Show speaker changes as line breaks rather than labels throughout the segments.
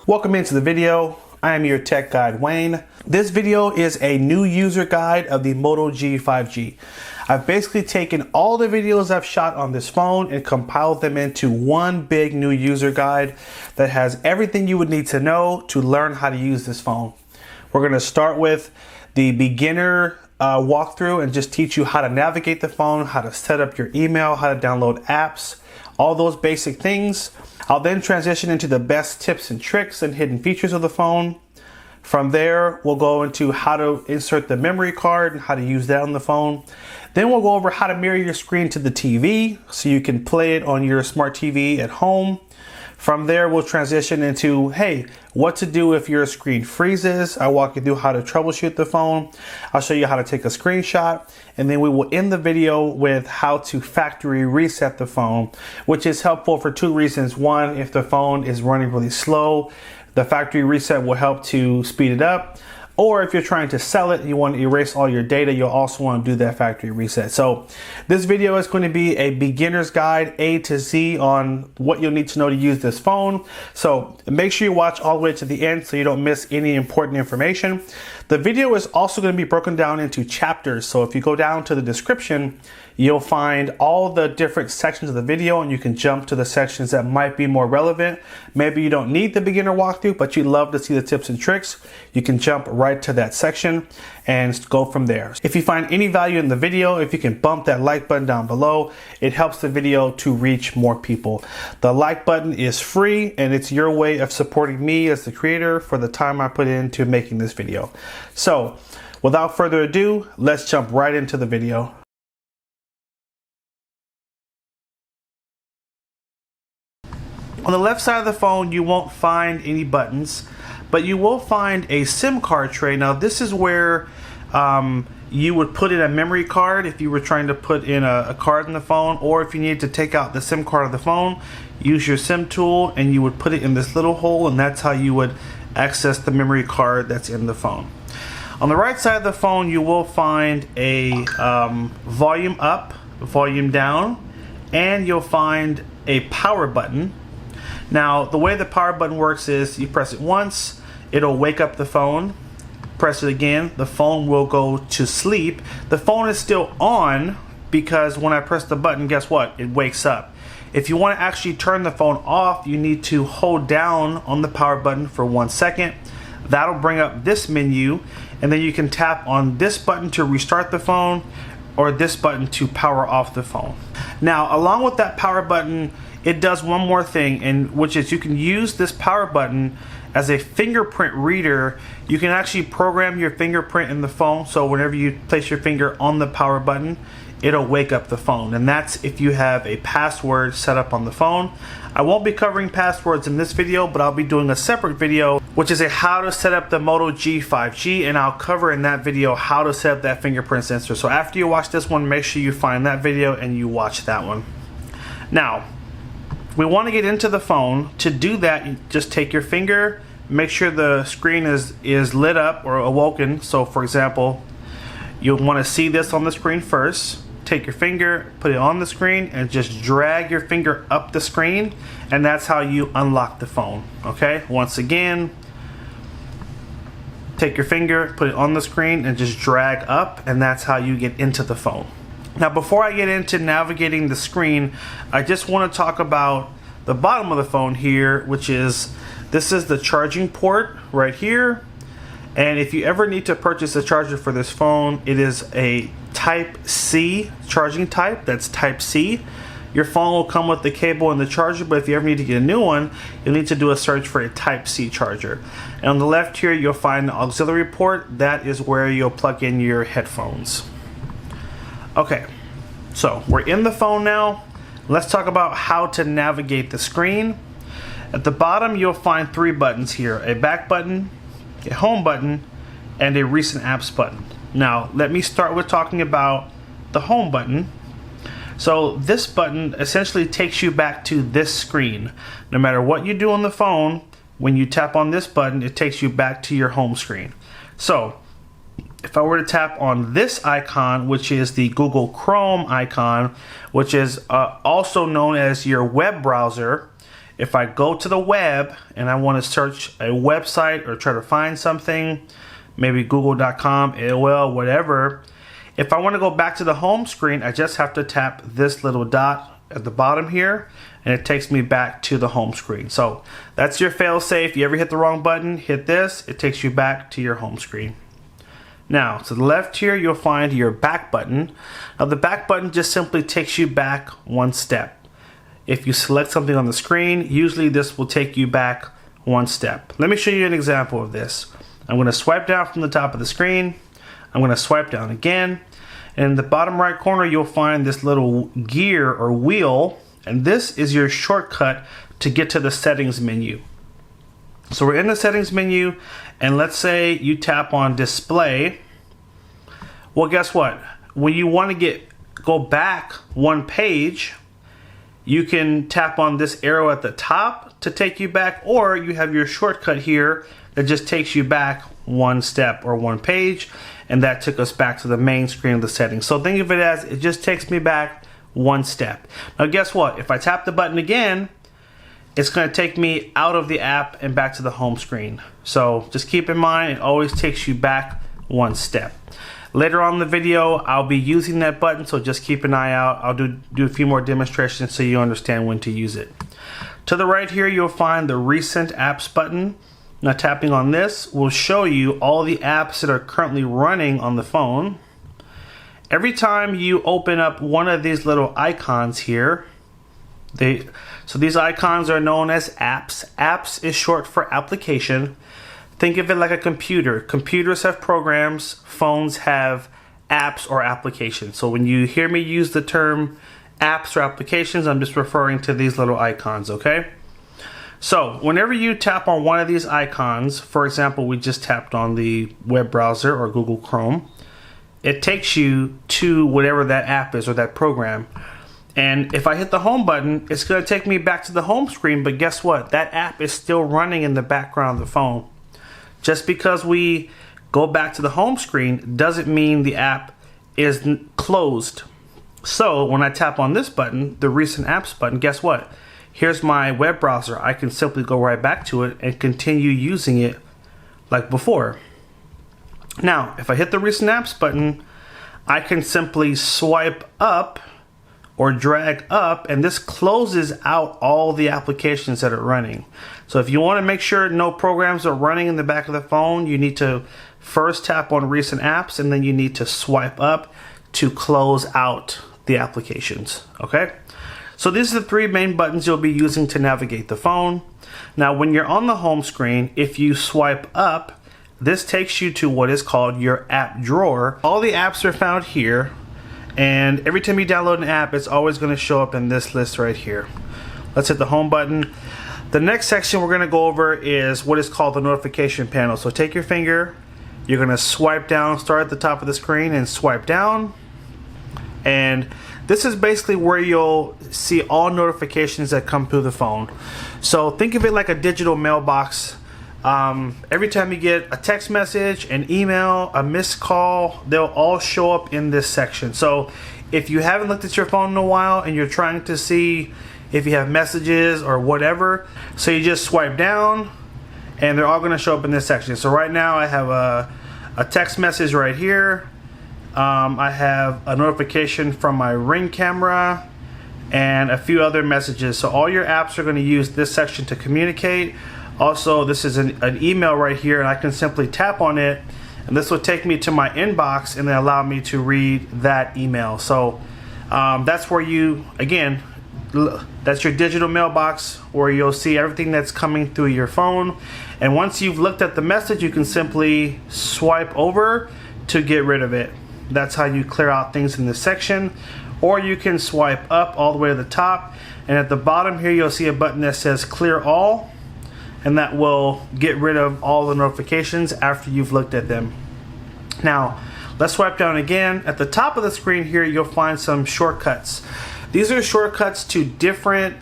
Welcome into the video. I am your tech guide, Wayne. This video is a new user guide of the Moto G5G. I've basically taken all the videos I've shot on this phone and compiled them into one big new user guide that has everything you would need to know to learn how to use this phone. We're going to start with the beginner walkthrough and just teach you how to navigate the phone, how to set up your email, how to download apps, all those basic things. I'll then transition into the best tips and tricks and hidden features of the phone. From there, we'll go into how to insert the memory card and how to use that on the phone. Then we'll go over how to mirror your screen to the TV so you can play it on your smart TV at home. From there, we'll transition into, hey, what to do if your screen freezes. I'll walk you through how to troubleshoot the phone. I'll show you how to take a screenshot. And then we will end the video with how to factory reset the phone, which is helpful for two reasons. One, if the phone is running really slow, the factory reset will help to speed it up. Or if you're trying to sell it, you want to erase all your data, you'll also want to do that factory reset. So this video is going to be a beginner's guide, A to Z, on what you'll need to know to use this phone. So make sure you watch all the way to the end so you don't miss any important information. The video is also going to be broken down into chapters. So if you go down to the description, you'll find all the different sections of the video and you can jump to the sections that might be more relevant. Maybe you don't need the beginner walkthrough, but you'd love to see the tips and tricks. You can jump right to that section and go from there. If you find any value in the video, if you can bump that like button down below, it helps the video to reach more people. The like button is free and it's your way of supporting me as the creator for the time I put into making this video. So without further ado, let's jump right into the video. On the left side of the phone, you won't find any buttons, but you will find a SIM card tray. Now this is where you would put in a memory card if you were trying to put in a card in the phone, or if you needed to take out the SIM card of the phone, use your SIM tool and you would put it in this little hole, and that's how you would access the memory card that's in the phone. On the right side of the phone, you will find a volume up, volume down, and you'll find a power button. Now, the way the power button works is you press it once, it'll wake up the phone. Press it again, the phone will go to sleep. The phone is still on because when I press the button, guess what? It wakes up. If you want to actually turn the phone off, you need to hold down on the power button for 1 second. That'll bring up this menu, and then you can tap on this button to restart the phone or this button to power off the phone. Now, along with that power button, it does one more thing, and which is you can use this power button as a fingerprint reader. You can actually program your fingerprint in the phone, so whenever you place your finger on the power button, it'll wake up the phone, and that's if you have a password set up on the phone. I won't be covering passwords in this video, but I'll be doing a separate video, which is a how to set up the Moto G5G, and I'll cover in that video how to set up that fingerprint sensor. So after you watch this one, make sure you find that video and you watch that one. Now, we want to get into the phone. To do that, you just take your finger, make sure the screen is lit up or awoken. So for example, you'll want to see this on the screen first. Take your finger, put it on the screen, and just drag your finger up the screen, and that's how you unlock the phone. Okay, once again, take your finger, put it on the screen, and just drag up, and that's how you get into the phone. Now, before I get into navigating the screen, I just want to talk about the bottom of the phone here, which is, this is the charging port right here. And if you ever need to purchase a charger for this phone, it is a Type C charging type. That's Type C. Your phone will come with the cable and the charger, but if you ever need to get a new one, you'll need to do a search for a Type C charger. And on the left here, you'll find the auxiliary port. That is where you'll plug in your headphones. Okay, so we're in the phone now. Let's talk about how to navigate the screen. At the bottom, you'll find 3 buttons here: a back button, a home button, and a recent apps button. Now, let me start with talking about the home button. So this button essentially takes you back to this screen. No matter what you do on the phone, when you tap on this button, it takes you back to your home screen. So if I were to tap on this icon, which is the Google Chrome icon, which is also known as your web browser, if I go to the web and I want to search a website or try to find something, maybe google.com, AOL, whatever, if I want to go back to the home screen, I just have to tap this little dot at the bottom here, and it takes me back to the home screen. So that's your fail safe. You ever hit the wrong button, hit this, it takes you back to your home screen. Now, to the left here, you'll find your back button. Now, the back button just simply takes you back one step. If you select something on the screen, usually this will take you back one step. Let me show you an example of this. I'm going to swipe down from the top of the screen. I'm going to swipe down again. And in the bottom right corner, you'll find this little gear or wheel. And this is your shortcut to get to the settings menu. So we're in the settings menu, and let's say you tap on display. Well, guess what? When you want to go back one page, you can tap on this arrow at the top to take you back, or you have your shortcut here that just takes you back one step or one page, and that took us back to the main screen of the settings. So think of it as it just takes me back one step. Now guess what? If I tap the button again, it's going to take me out of the app and back to the home screen. So just keep in mind, it always takes you back one step. Later on in the video, I'll be using that button, so just keep an eye out. I'll do a few more demonstrations so you understand when to use it. To the right here, you'll find the Recent Apps button. Now tapping on this will show you all the apps that are currently running on the phone. Every time you open up one of these little icons here, so these icons are known as apps. Apps is short for application. Think of it like a computer. Computers have programs, phones have apps or applications. So when you hear me use the term apps or applications, I'm just referring to these little icons, okay? So whenever you tap on one of these icons, for example, we just tapped on the web browser or Google Chrome, it takes you to whatever that app is or that program. And if I hit the home button, it's going to take me back to the home screen, but guess what? That app is still running in the background of the phone. Just because we go back to the home screen doesn't mean the app is closed. So when I tap on this button, the Recent Apps button, guess what? Here's my web browser. I can simply go right back to it and continue using it like before. Now, if I hit the Recent Apps button, I can simply swipe up or drag up, and this closes out all the applications that are running. So if you want to make sure no programs are running in the back of the phone, you need to first tap on Recent Apps, and then you need to swipe up to close out the applications, okay? So these are the three main buttons you'll be using to navigate the phone. Now when you're on the home screen, if you swipe up, this takes you to what is called your app drawer. All the apps are found here, and every time you download an app, it's always going to show up in this list right here. Let's hit the home button. The next section we're going to go over is what is called the notification panel. So take your finger, you're going to swipe down, start at the top of the screen and swipe down. And this is basically where you'll see all notifications that come through the phone. So think of it like a digital mailbox. Every time you get a text message, an email, a missed call, they'll all show up in this section. So if you haven't looked at your phone in a while and you're trying to see if you have messages or whatever, so you just swipe down and they're all going to show up in this section. So right now I have a text message right here. I have a notification from my Ring camera and a few other messages. So all your apps are going to use this section to communicate. Also, this is an email right here, and I can simply tap on it, and this will take me to my inbox and then allow me to read that email. So that's where you, again, that's your digital mailbox where you'll see everything that's coming through your phone. And once you've looked at the message, you can simply swipe over to get rid of it. That's how you clear out things in this section. Or you can swipe up all the way to the top, and at the bottom here you'll see a button that says clear all, and that will get rid of all the notifications after you've looked at them. Now let's swipe down again. At the top of the screen here you'll find some shortcuts. These are shortcuts to different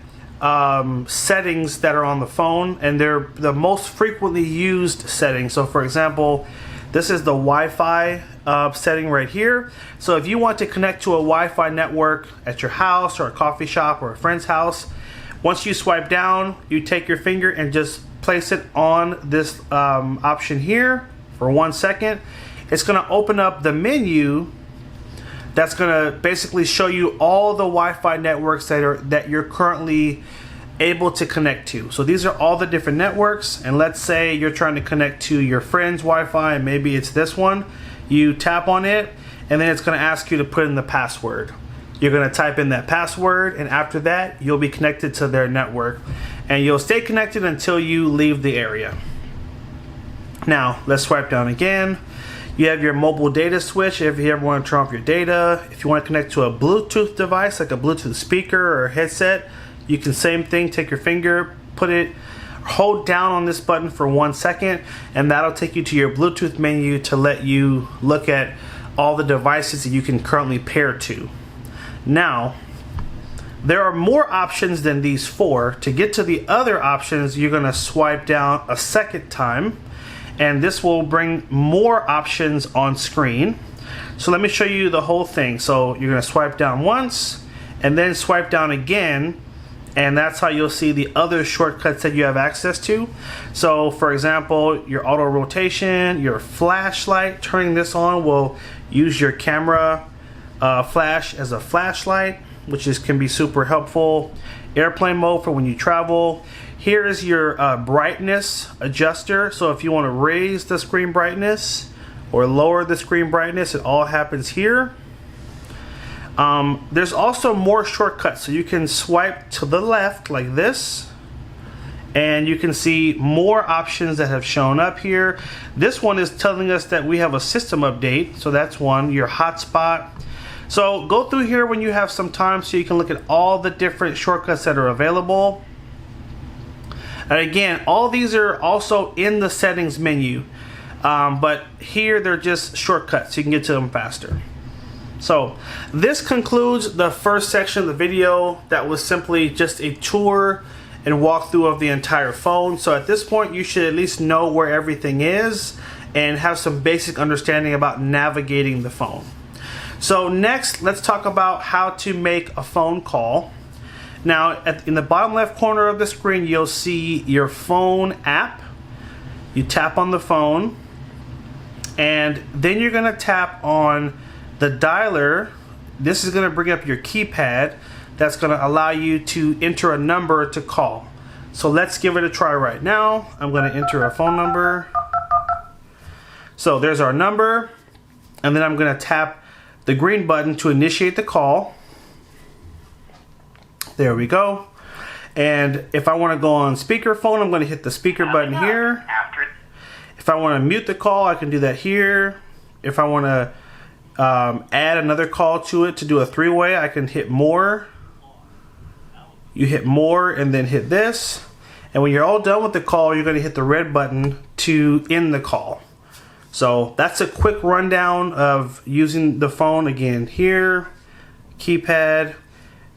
settings that are on the phone, and they're the most frequently used settings. So for example, this is the Wi-Fi setting right here. So if you want to connect to a Wi-Fi network at your house or a coffee shop or a friend's house, Once you swipe down, you take your finger and just place it on this option here for 1 second. It's going to open up the menu that's going to basically show you all the Wi-Fi networks that you're currently able to connect to. So these are all the different networks, and let's say you're trying to connect to your friend's Wi-Fi, and maybe it's this one. You tap on it, and then it's going to ask you to put in the password. You're going to type in that password, and after that you'll be connected to their network, and you'll stay connected until you leave the area. Now let's swipe down again. You have your mobile data switch if you ever want to turn off your data. If you want to connect to a Bluetooth device like a Bluetooth speaker or headset, you can, same thing, take your finger, hold down on this button for 1 second, and that'll take you to your Bluetooth menu to let you look at all the devices that you can currently pair to. Now, there are more options than these 4. To get to the other options, you're going to swipe down a second time, and this will bring more options on screen. So let me show you the whole thing. So you're going to swipe down once and then swipe down again, and that's how you'll see the other shortcuts that you have access to. So for example, your auto rotation, your flashlight, turning this on will use your camera flash as a flashlight, which can be super helpful. Airplane mode for when you travel. Here is your brightness adjuster. So if you want to raise the screen brightness or lower the screen brightness, it all happens here. There's also more shortcuts. So you can swipe to the left like this, and you can see more options that have shown up here. This one is telling us that we have a system update. So that's one, your hotspot. So go through here when you have some time so you can look at all the different shortcuts that are available. And again, all these are also in the settings menu, but here they're just shortcuts so you can get to them faster. So this concludes the first section of the video. That was simply just a tour and walkthrough of the entire phone. So at this point you should at least know where everything is and have some basic understanding about navigating the phone. So next, let's talk about how to make a phone call. Now, in the bottom left corner of the screen, you'll see your phone app. You tap on the phone, and then you're going to tap on the dialer. This is going to bring up your keypad. That's going to allow you to enter a number to call. So let's give it a try right now. I'm going to enter a phone number. So there's our number, and then I'm going to tap the green button to initiate the call. There we go. And if I want to go on speakerphone, I'm going to hit the speaker button here. If I want to mute the call, I can do that here. If I want to add another call to it to do a three-way, I can hit more. You hit more and then hit this. And when you're all done with the call, you're going to hit the red button to end the call. So that's a quick rundown of using the phone. Again, here, keypad,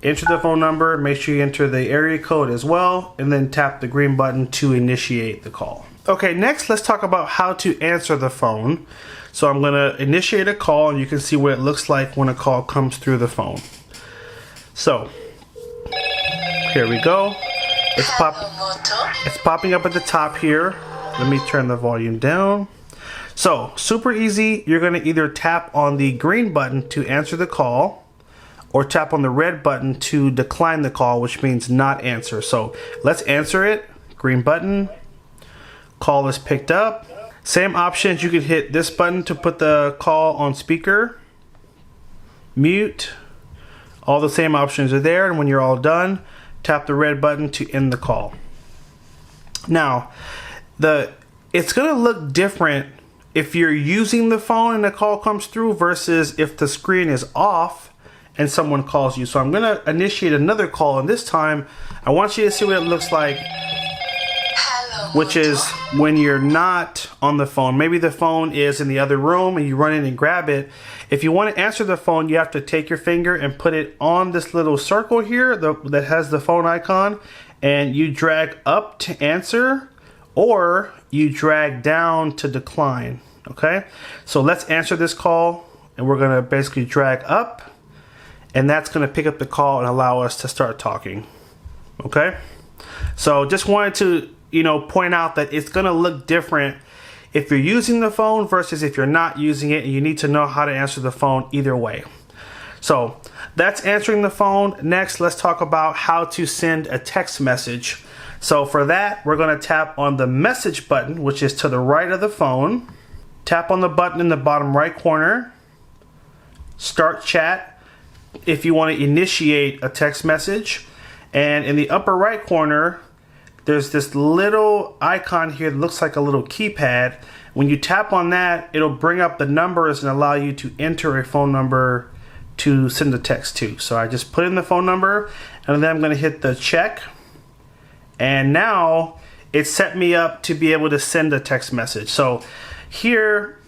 enter the phone number, make sure you enter the area code as well, and then tap the green button to initiate the call. Okay, next let's talk about how to answer the phone. So I'm going to initiate a call, and you can see what it looks like when a call comes through the phone. So here we go. It's popping up at the top here. Let me turn the volume down. So super easy. You're going to either tap on the green button to answer the call, or tap on the red button to decline the call, which means not answer. So let's answer it. Green button. Call is picked up. Same options. You could hit this button to put the call on speaker. Mute. All the same options are there, and when you're all done, tap the red button to end the call. Now, it's going to look different if you're using the phone and the call comes through versus if the screen is off and someone calls you. So I'm going to initiate another call, and this time I want you to see what it looks like, which is when you're not on the phone. Maybe the phone is in the other room and you run in and grab it. If you want to answer the phone, you have to take your finger and put it on this little circle here that has the phone icon, and you drag up to answer, or you drag down to decline. Okay, so let's answer this call, and we're going to basically drag up, and that's going to pick up the call and allow us to start talking. Okay, so just wanted to, you know, point out that it's gonna look different if you're using the phone versus if you're not using it, and you need to know how to answer the phone either way. So that's answering the phone. Next, let's talk about how to send a text message. So for that, we're gonna tap on the message button, which is to the right of the phone. Tap on the button in the bottom right corner. Start chat if you want to initiate a text message. And in the upper right corner, there's this little icon here that looks like a little keypad. When you tap on that, it'll bring up the numbers and allow you to enter a phone number to send a text to. So I just put in the phone number, and then I'm going to hit the check. And now it set me up to be able to send a text message. So here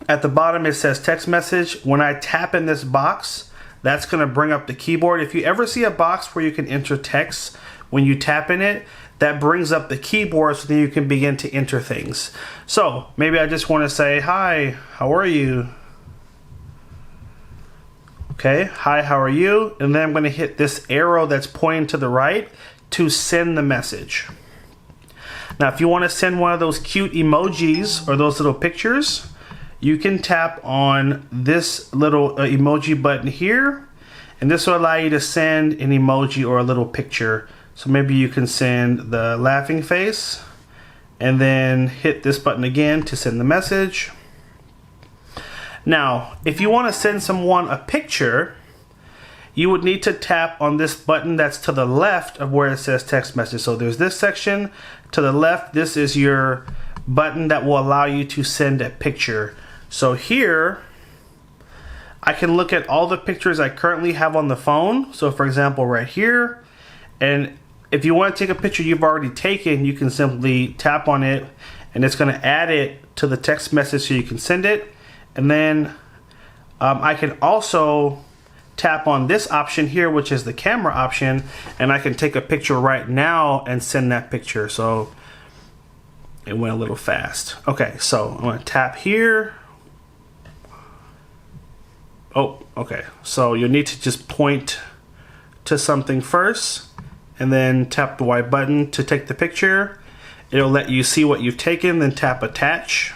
at the bottom it says text message. When I tap in this box, that's going to bring up the keyboard. If you ever see a box where you can enter text, when you tap in it, that brings up the keyboard, so then you can begin to enter things. So maybe I just want to say, hi, how are you? Okay, hi, how are you? And then I'm going to hit this arrow that's pointing to the right to send the message. Now, if you want to send one of those cute emojis or those little pictures, you can tap on this little emoji button here, and this will allow you to send an emoji or a little picture. So maybe you can send the laughing face, and then hit this button again to send the message. Now, if you want to send someone a picture, you would need to tap on this button that's to the left of where it says text message. So there's this section to the left. This is your button that will allow you to send a picture. So here, I can look at all the pictures I currently have on the phone. So for example, right here, and if you want to take a picture you've already taken, you can simply tap on it, and it's going to add it to the text message so you can send it. And then I can also tap on this option here, which is the camera option, and I can take a picture right now and send that picture. So it went a little fast. Okay, so I'm going to tap here. Oh, okay. So you'll need to just point to something first, and then tap the white button to take the picture. It'll let you see what you've taken, then tap attach.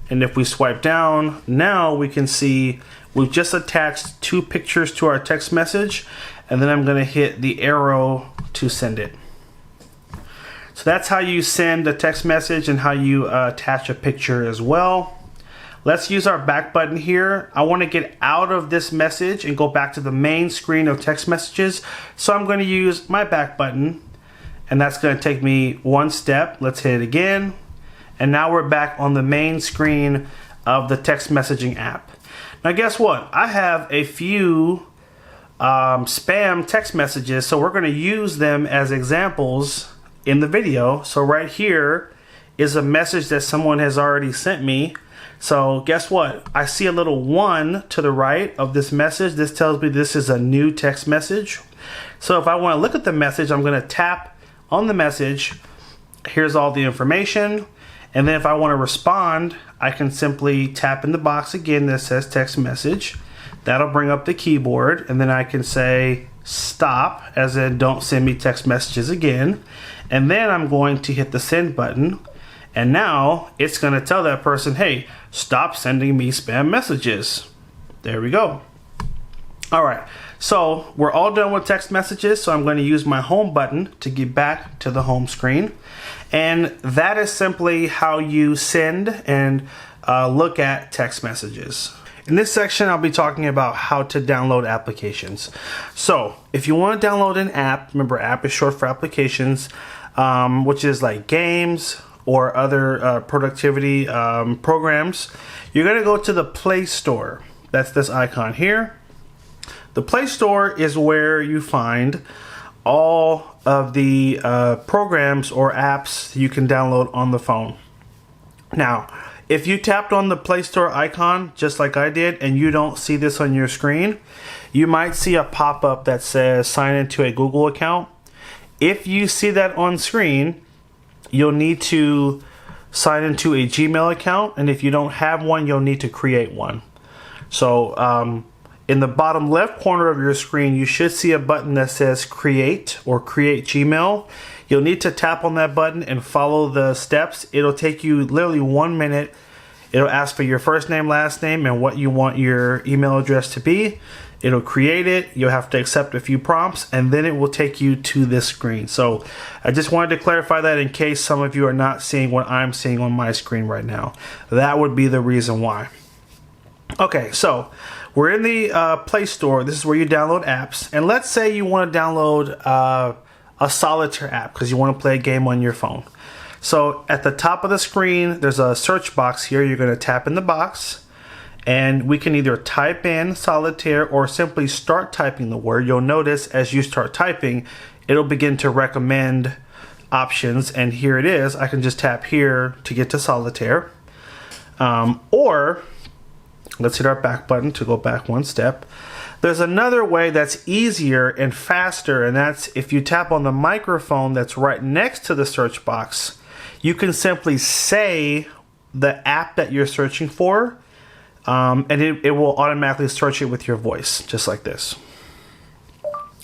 And if we swipe down, now we can see we've just attached 2 pictures to our text message, and then I'm going to hit the arrow to send it. So that's how you send a text message and how you attach a picture as well. Let's use our back button here. I want to get out of this message and go back to the main screen of text messages. So I'm going to use my back button, and that's going to take me 1 step. Let's hit it again. And now we're back on the main screen of the text messaging app. Now guess what? I have a few spam text messages, so we're going to use them as examples in the video. So right here is a message that someone has already sent me. So guess what? I see a little 1 to the right of this message. This tells me this is a new text message. So if I want to look at the message, I'm going to tap on the message. Here's all the information. And then if I want to respond, I can simply tap in the box again that says text message. That'll bring up the keyboard, and then I can say stop, as in don't send me text messages again. And then I'm going to hit the send button, and now it's going to tell that person, hey, stop sending me spam messages. There we go. All right, so we're all done with text messages, so I'm going to use my home button to get back to the home screen. And that is simply how you send and look at text messages. In this section, I'll be talking about how to download applications. So if you want to download an app, remember app is short for applications, which is like games or other productivity programs. You're going to go to the Play Store. That's this icon here. The Play Store is where you find all of the programs or apps you can download on the phone. Now, if you tapped on the Play Store icon, just like I did, and you don't see this on your screen, you might see a pop-up that says sign into a Google account. If you see that on screen, you'll need to sign into a Gmail account, and if you don't have one, you'll need to create one. So in the bottom left corner of your screen, you should see a button that says Create or Create Gmail. You'll need to tap on that button and follow the steps. It'll take you literally 1 minute. It'll ask for your first name, last name, and what you want your email address to be. It'll create it. You'll have to accept a few prompts, and then it will take you to this screen. So I just wanted to clarify that in case some of you are not seeing what I'm seeing on my screen right now. That would be the reason why. Okay, so we're in the Play Store. This is where you download apps. And let's say you want to download a solitaire app because you want to play a game on your phone. So at the top of the screen, there's a search box here. You're going to tap in the box. And we can either type in solitaire or simply start typing the word. You'll notice as you start typing, it'll begin to recommend options. And here it is. I can just tap here to get to solitaire. Or let's hit our back button to go back one step. There's another way that's easier and faster, and that's if you tap on the microphone that's right next to the search box, you can simply say the app that you're searching for. And it will automatically search it with your voice, just like this.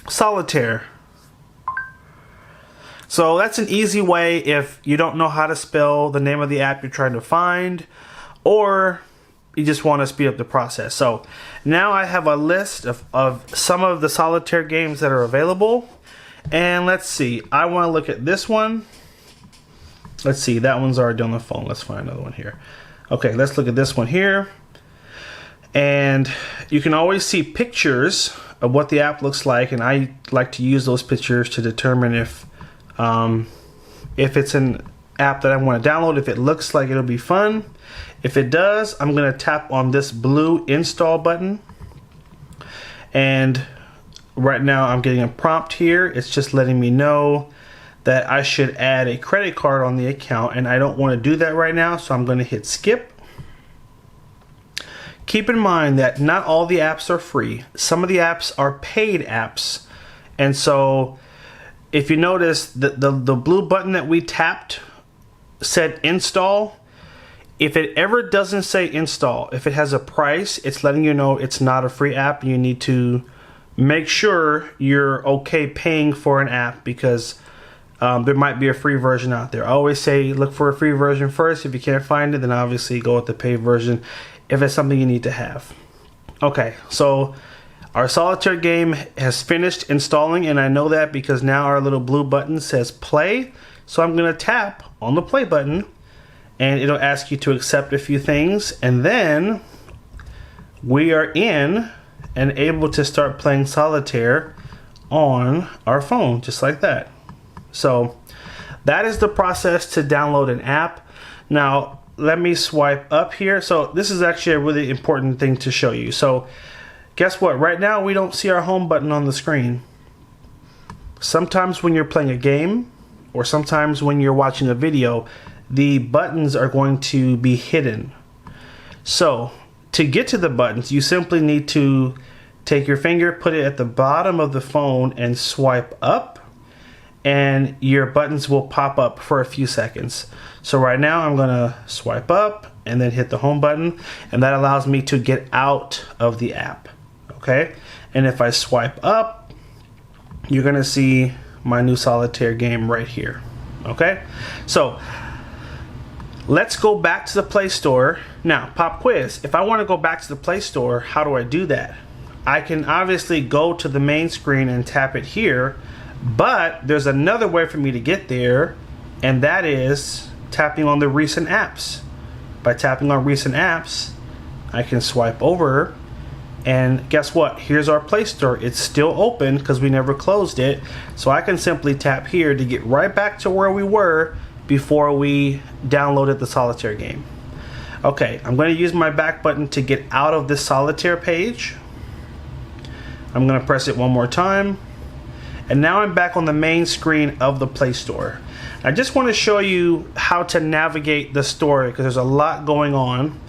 Solitaire. So that's an easy way if you don't know how to spell the name of the app you're trying to find, or you just want to speed up the process. So now I have a list of some of the solitaire games that are available. And let's see, I want to look at this one. Let's see, that one's already on the phone. Let's find another one here. Okay, let's look at this one here. And you can always see pictures of what the app looks like, and I like to use those pictures to determine if it's an app that I want to download, if it looks like it'll be fun. If it does, I'm going to tap on this blue install button. And right now I'm getting a prompt here. It's just letting me know that I should add a credit card on the account, and I don't want to do that right now, so I'm going to hit skip. Keep in mind that not all the apps are free. Some of the apps are paid apps. And so if you notice, the blue button that we tapped said install. If it ever doesn't say install, if it has a price, it's letting you know it's not a free app. You need to make sure you're okay paying for an app, because there might be a free version out there. I always say look for a free version first. If you can't find it, then obviously go with the paid version if it's something you need to have. Okay, so our solitaire game has finished installing, and I know that because now our little blue button says play. So I'm going to tap on the play button, and it'll ask you to accept a few things, and then we are in and able to start playing solitaire on our phone, just like that. So that is the process to download an app. Now let me swipe up here. So this is actually a really important thing to show you. So guess what? Right now we don't see our home button on the screen. Sometimes when you're playing a game, or sometimes when you're watching a video, the buttons are going to be hidden. So to get to the buttons, you simply need to take your finger, put it at the bottom of the phone, and swipe up, and your buttons will pop up for a few seconds. So right now I'm gonna swipe up and then hit the home button, and that allows me to get out of the app. Okay, and if I swipe up, you're gonna see my new solitaire game right here. Okay, so let's go back to the Play Store. Now, pop quiz. If I want to go back to the Play Store, how do I do that? I can obviously go to the main screen and tap it here, but there's another way for me to get there, and that is tapping on the recent apps. By tapping on recent apps, I can swipe over, and guess what? Here's our Play Store. It's still open because we never closed it. So I can simply tap here to get right back to where we were before we downloaded the solitaire game. Okay, I'm going to use my back button to get out of this solitaire page. I'm going to press it one more time. And now I'm back on the main screen of the Play Store. I just want to show you how to navigate the store because there's a lot going on.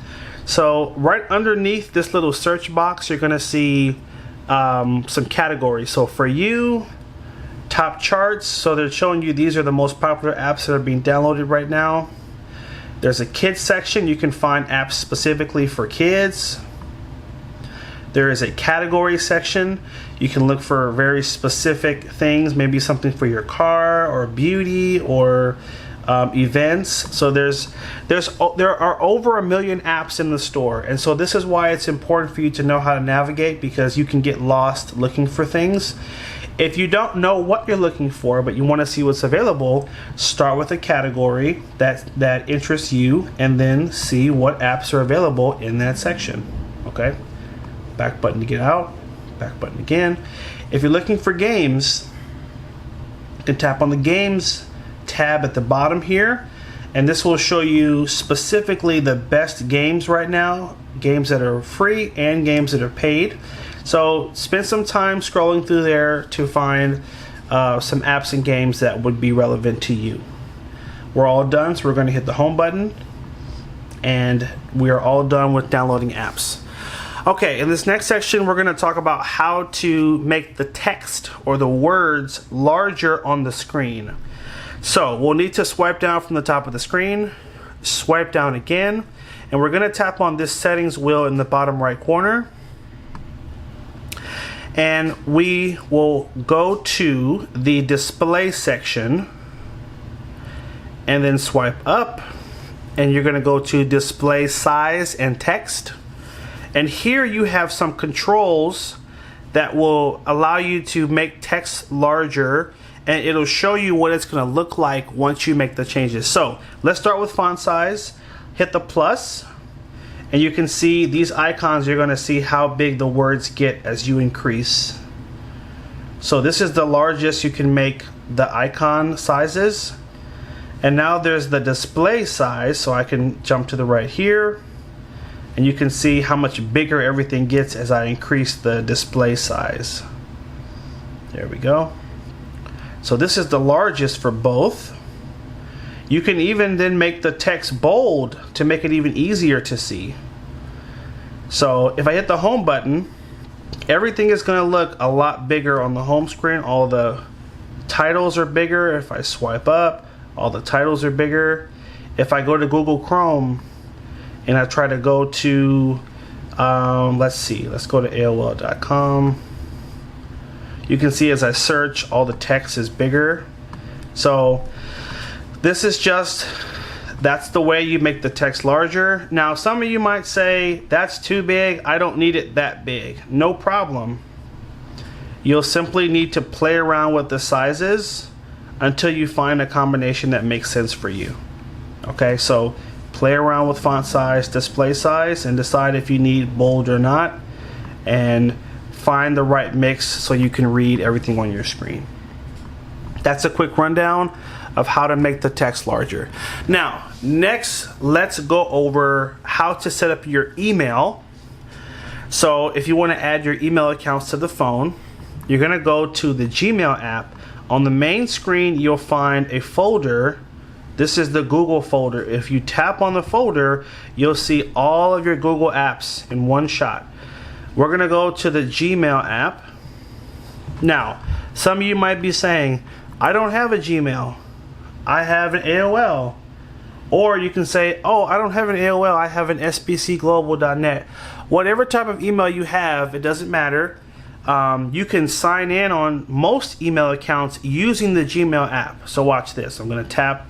So right underneath this little search box, you're going to see some categories. So for you, top charts. So they're showing you these are the most popular apps that are being downloaded right now. There's a kids section. You can find apps specifically for kids. There is a category section. You can look for very specific things, maybe something for your car or beauty or events. So there are over 1 million apps in the store, and so this is why it's important for you to know how to navigate, because you can get lost looking for things. If you don't know what you're looking for but you want to see what's available, start with a category that interests you and then see what apps are available in that section. Okay, back button to get out, back button again. If you're looking for games, you can tap on the games tab at the bottom here, and this will show you specifically the best games right now, games that are free and games that are paid. So spend some time scrolling through there to find some apps and games that would be relevant to you. We're all done, so we're going to hit the home button, and we are all done with downloading apps. Okay, in this next section we're going to talk about how to make the text or the words larger on the screen. So we'll need to swipe down from the top of the screen, swipe down again, and we're going to tap on this settings wheel in the bottom right corner. And we will go to the display section and then swipe up, and you're going to go to display size and text. And here you have some controls that will allow you to make text larger, and it'll show you what it's going to look like once you make the changes. So let's start with font size. Hit the plus, and you can see these icons. You're going to see how big the words get as you increase. So this is the largest you can make the icon sizes. And now there's the display size, so I can jump to the right here, and you can see how much bigger everything gets as I increase the display size. There we go. So this is the largest for both. You can even then make the text bold to make it even easier to see. So if I hit the home button, everything is going to look a lot bigger on the home screen. All the titles are bigger. If I swipe up, all the titles are bigger. If I go to Google Chrome and I try to go to, let's go to AOL.com. You can see as I search, all the text is bigger. So this is that's the way you make the text larger. Now some of you might say, that's too big, I don't need it that big. No problem. You'll simply need to play around with the sizes until you find a combination that makes sense for you. Okay, so play around with font size, display size, and decide if you need bold or not, and find the right mix so you can read everything on your screen. That's a quick rundown of how to make the text larger. Now, next, let's go over how to set up your email. So if you want to add your email accounts to the phone, you're going to go to the Gmail app. On the main screen, you'll find a folder. This is the Google folder. If you tap on the folder, you'll see all of your Google apps in one shot. We're going to go to the Gmail app. Now, some of you might be saying, I don't have a Gmail. I have an AOL. Or you can say, oh, I don't have an AOL, I have an sbcglobal.net. Whatever type of email you have, it doesn't matter. You can sign in on most email accounts using the Gmail app. So watch this. I'm going to tap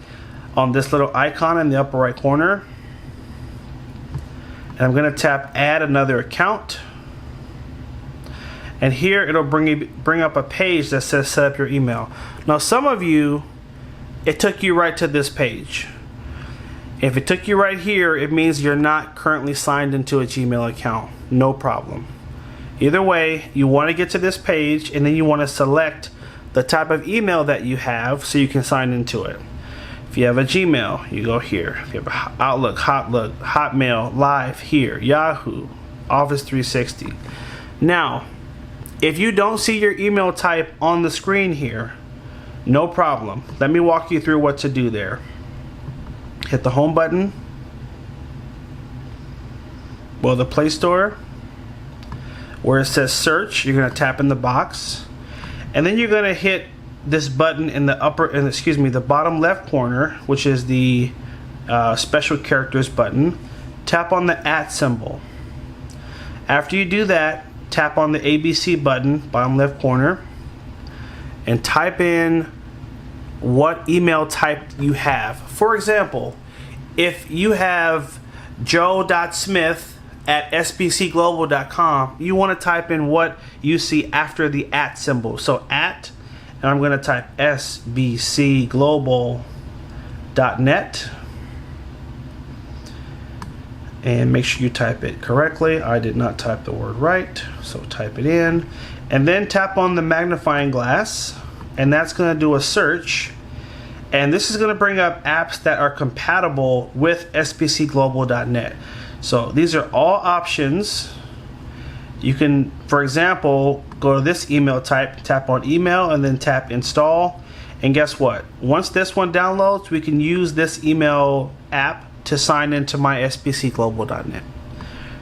on this little icon in the upper right corner, and I'm going to tap add another account. And here it'll bring up a page that says set up your email. Now some of you, it took you right to this page. If it took you right here, it means you're not currently signed into a Gmail account. No problem. Either way, you want to get to this page, and then you want to select the type of email that you have so you can sign into it. If you have a Gmail, you go here. If you have a Outlook, Hotmail, Live here, Yahoo, Office 360. Now, if you don't see your email type on the screen here, no problem. Let me walk you through what to do there. Hit the home button. Well, the Play Store, where it says search, you're going to tap in the box, and then you're going to hit this button in the the bottom left corner, which is the special characters button. Tap on the @ symbol. After you do that, tap on the ABC button, bottom left corner, and type in what email type you have. For example, if you have joe.smith@sbcglobal.com, you want to type in what you see after the @ symbol. So @ and I'm going to type sbcglobal.net, and make sure you type it correctly. I did not type the word right, so type it in, and then tap on the magnifying glass, and that's going to do a search, and this is going to bring up apps that are compatible with sbcglobal.net. So these are all options. You can, for example, go to this email type, tap on email, and then tap install. And guess what? Once this one downloads, we can use this email app to sign into my sbcglobal.net.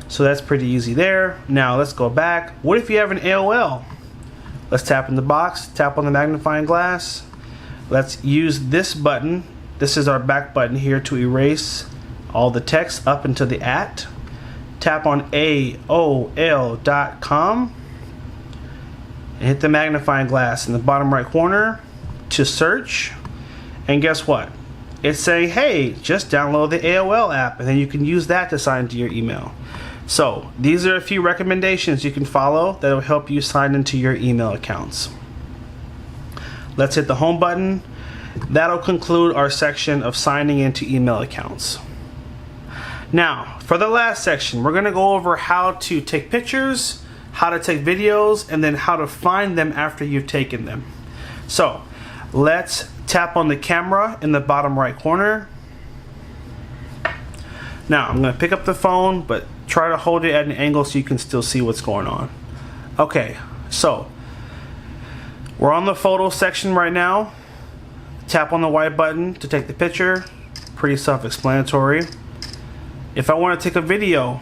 So that's pretty easy there. Now let's go back. What if you have an AOL? Let's tap in the box, tap on the magnifying glass. Let's use this button. This is our back button here to erase all the text up into the @ Tap on AOL.com and hit the magnifying glass in the bottom right corner to search. And guess what? It's saying, hey, just download the AOL app, and then you can use that to sign into your email. So these are a few recommendations you can follow that will help you sign into your email accounts. Let's hit the home button. That'll conclude our section of signing into email accounts. Now, for the last section, we're going to go over how to take pictures, how to take videos, and then how to find them after you've taken them. So, let's tap on the camera in the bottom right corner. Now, I'm going to pick up the phone, but try to hold it at an angle so you can still see what's going on. Okay, so we're on the photo section right now. Tap on the white button to take the picture. Pretty self-explanatory. If I want to take a video,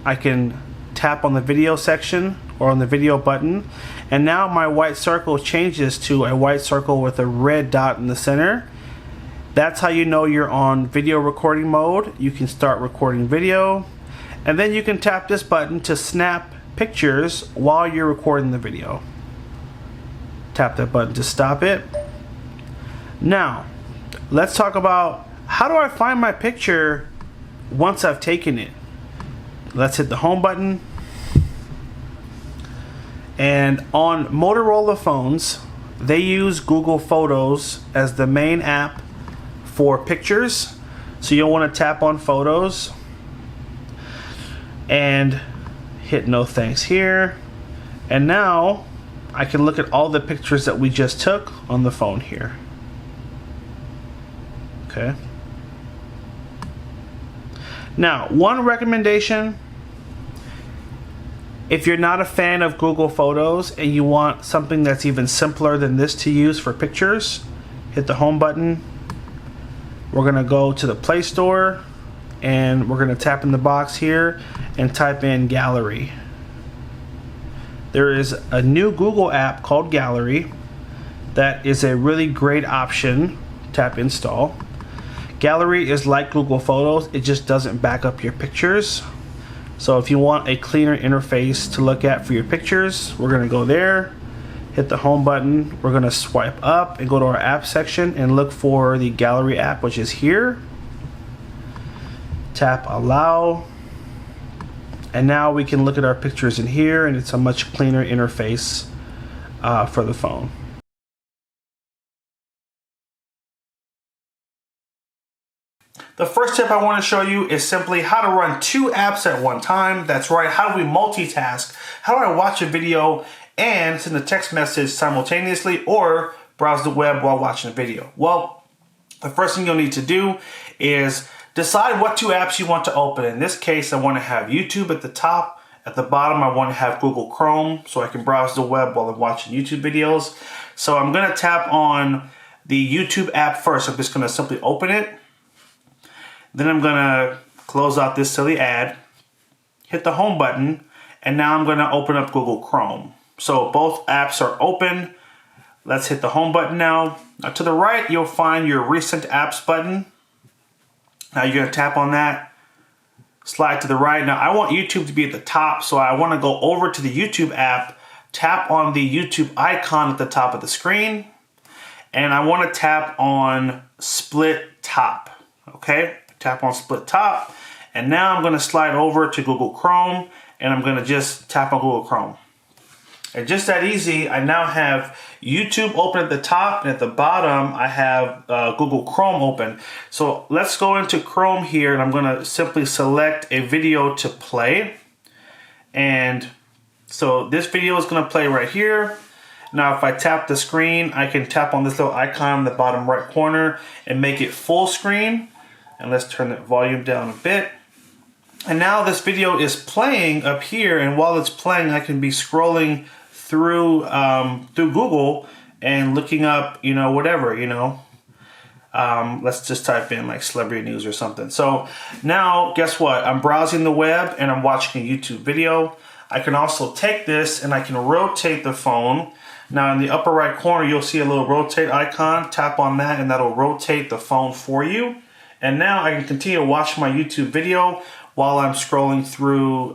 I can tap on the video section or on the video button, and now my white circle changes to a white circle with a red dot in the center. That's how you know you're on video recording mode. You can start recording video, and then you can tap this button to snap pictures while you're recording the video. Tap that button to stop it. Now, let's talk about how do I find my picture once I've taken it. Let's hit the home button. And on Motorola phones, they use Google Photos as the main app for pictures. So you'll want to tap on Photos and hit no thanks here. And now I can look at all the pictures that we just took on the phone here. Okay. Now, one recommendation, if you're not a fan of Google Photos and you want something that's even simpler than this to use for pictures, hit the home button. We're going to go to the Play Store, and we're going to tap in the box here and type in Gallery. There is a new Google app called Gallery that is a really great option. Tap Install. Gallery is like Google Photos, it just doesn't back up your pictures. So if you want a cleaner interface to look at for your pictures, we're going to go there, hit the home button, we're going to swipe up and go to our app section and look for the Gallery app, which is here. Tap Allow, and now we can look at our pictures in here, and it's a much cleaner interface for the phone. The first tip I want to show you is simply how to run two apps at one time. That's right, how do we multitask? How do I watch a video and send a text message simultaneously or browse the web while watching a video? Well, the first thing you'll need to do is decide what two apps you want to open. In this case, I want to have YouTube at the top. At the bottom, I want to have Google Chrome so I can browse the web while I'm watching YouTube videos. So I'm going to tap on the YouTube app first. I'm just going to simply open it. Then I'm going to close out this silly ad, hit the home button, and now I'm going to open up Google Chrome. So both apps are open. Let's hit the home button now. Now to the right, you'll find your recent apps button. Now you're going to tap on that. slide to the right. Now I want YouTube to be at the top, so I want to go over to the YouTube app, tap on the YouTube icon at the top of the screen, and I want to tap on split top. Okay, tap on split top, and now I'm going to slide over to Google Chrome, and I'm going to just tap on Google Chrome. And just that easy, I now have YouTube open at the top, and at the bottom I have Google Chrome open. So let's go into Chrome here, and I'm going to simply select a video to play. And so this video is going to play right here. Now if I tap the screen, I can tap on this little icon in the bottom right corner and make it full screen. And let's turn the volume down a bit. And now this video is playing up here, and while it's playing, I can be scrolling through Google and looking up, you know, whatever, you know. Let's just type in like celebrity news or something. So now, guess what? I'm browsing the web and I'm watching a YouTube video. I can also take this and I can rotate the phone. Now in the upper right corner, you'll see a little rotate icon. Tap on that and that'll rotate the phone for you. And now I can continue to watch my YouTube video while I'm scrolling through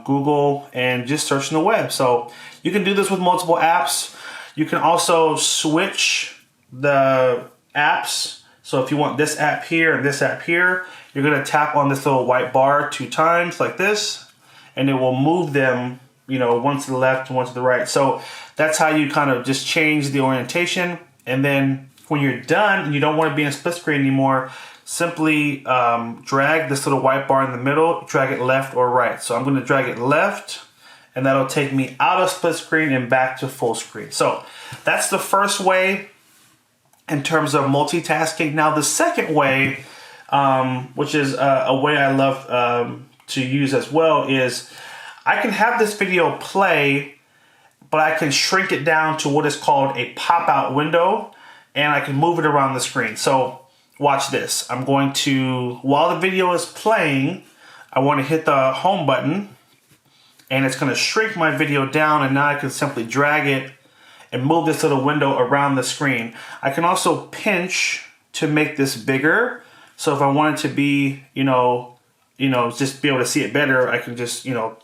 Google and just searching the web. So you can do this with multiple apps. You can also switch the apps. So if you want this app here and this app here, you're gonna tap on this little white bar 2 times like this, and it will move them, you know, one to the left and one to the right. So that's how you kind of just change the orientation. And then when you're done and you don't want to be in split screen anymore, simply drag this little white bar in the middle, drag it left or right. So I'm going to drag it left, and that'll take me out of split screen and back to full screen. So that's the first way in terms of multitasking. Now the second way, which is a way I love to use as well, is I can have this video play, but I can shrink it down to what is called a pop-out window, and I can move it around the screen. So watch this. I'm going to, while the video is playing, I want to hit the home button, and it's going to shrink my video down, and now I can simply drag it and move this little window around the screen. I can also pinch to make this bigger. So if I want it to be, you know, just be able to see it better, I can just, you know,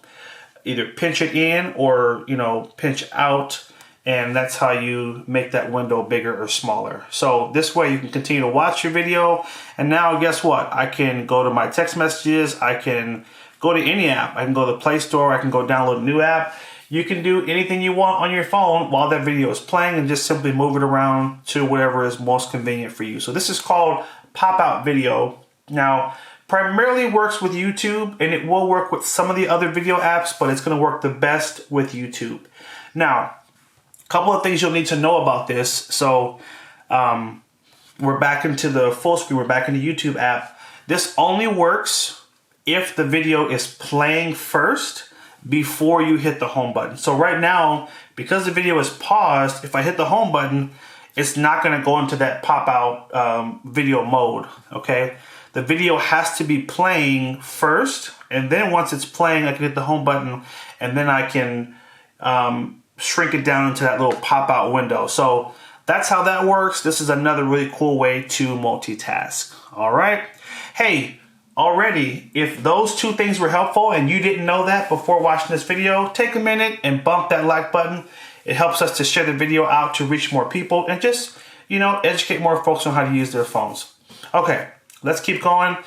either pinch it in or, you know, pinch out. And that's how you make that window bigger or smaller. So this way you can continue to watch your video. And now guess what? I can go to my text messages. I can go to any app. I can go to the Play Store. I can go download a new app. You can do anything you want on your phone while that video is playing and just simply move it around to whatever is most convenient for you. So this is called pop-out video. Now, primarily works with YouTube, and it will work with some of the other video apps, but it's going to work the best with YouTube. Now, a couple of things you'll need to know about this. So we're back into the full screen. We're back in the YouTube app. This only works if the video is playing first before you hit the home button. So right now, because the video is paused, if I hit the home button, it's not going to go into that pop-out video mode, okay? The video has to be playing first, and then once it's playing, I can hit the home button, and then I can shrink it down into that little pop-out window. So that's how that works. This is another really cool way to multitask. All right. Hey, already, if those 2 things were helpful and you didn't know that before watching this video, take a minute and bump that like button. It helps us to share the video out to reach more people and just, you know, educate more folks on how to use their phones. Okay, let's keep going.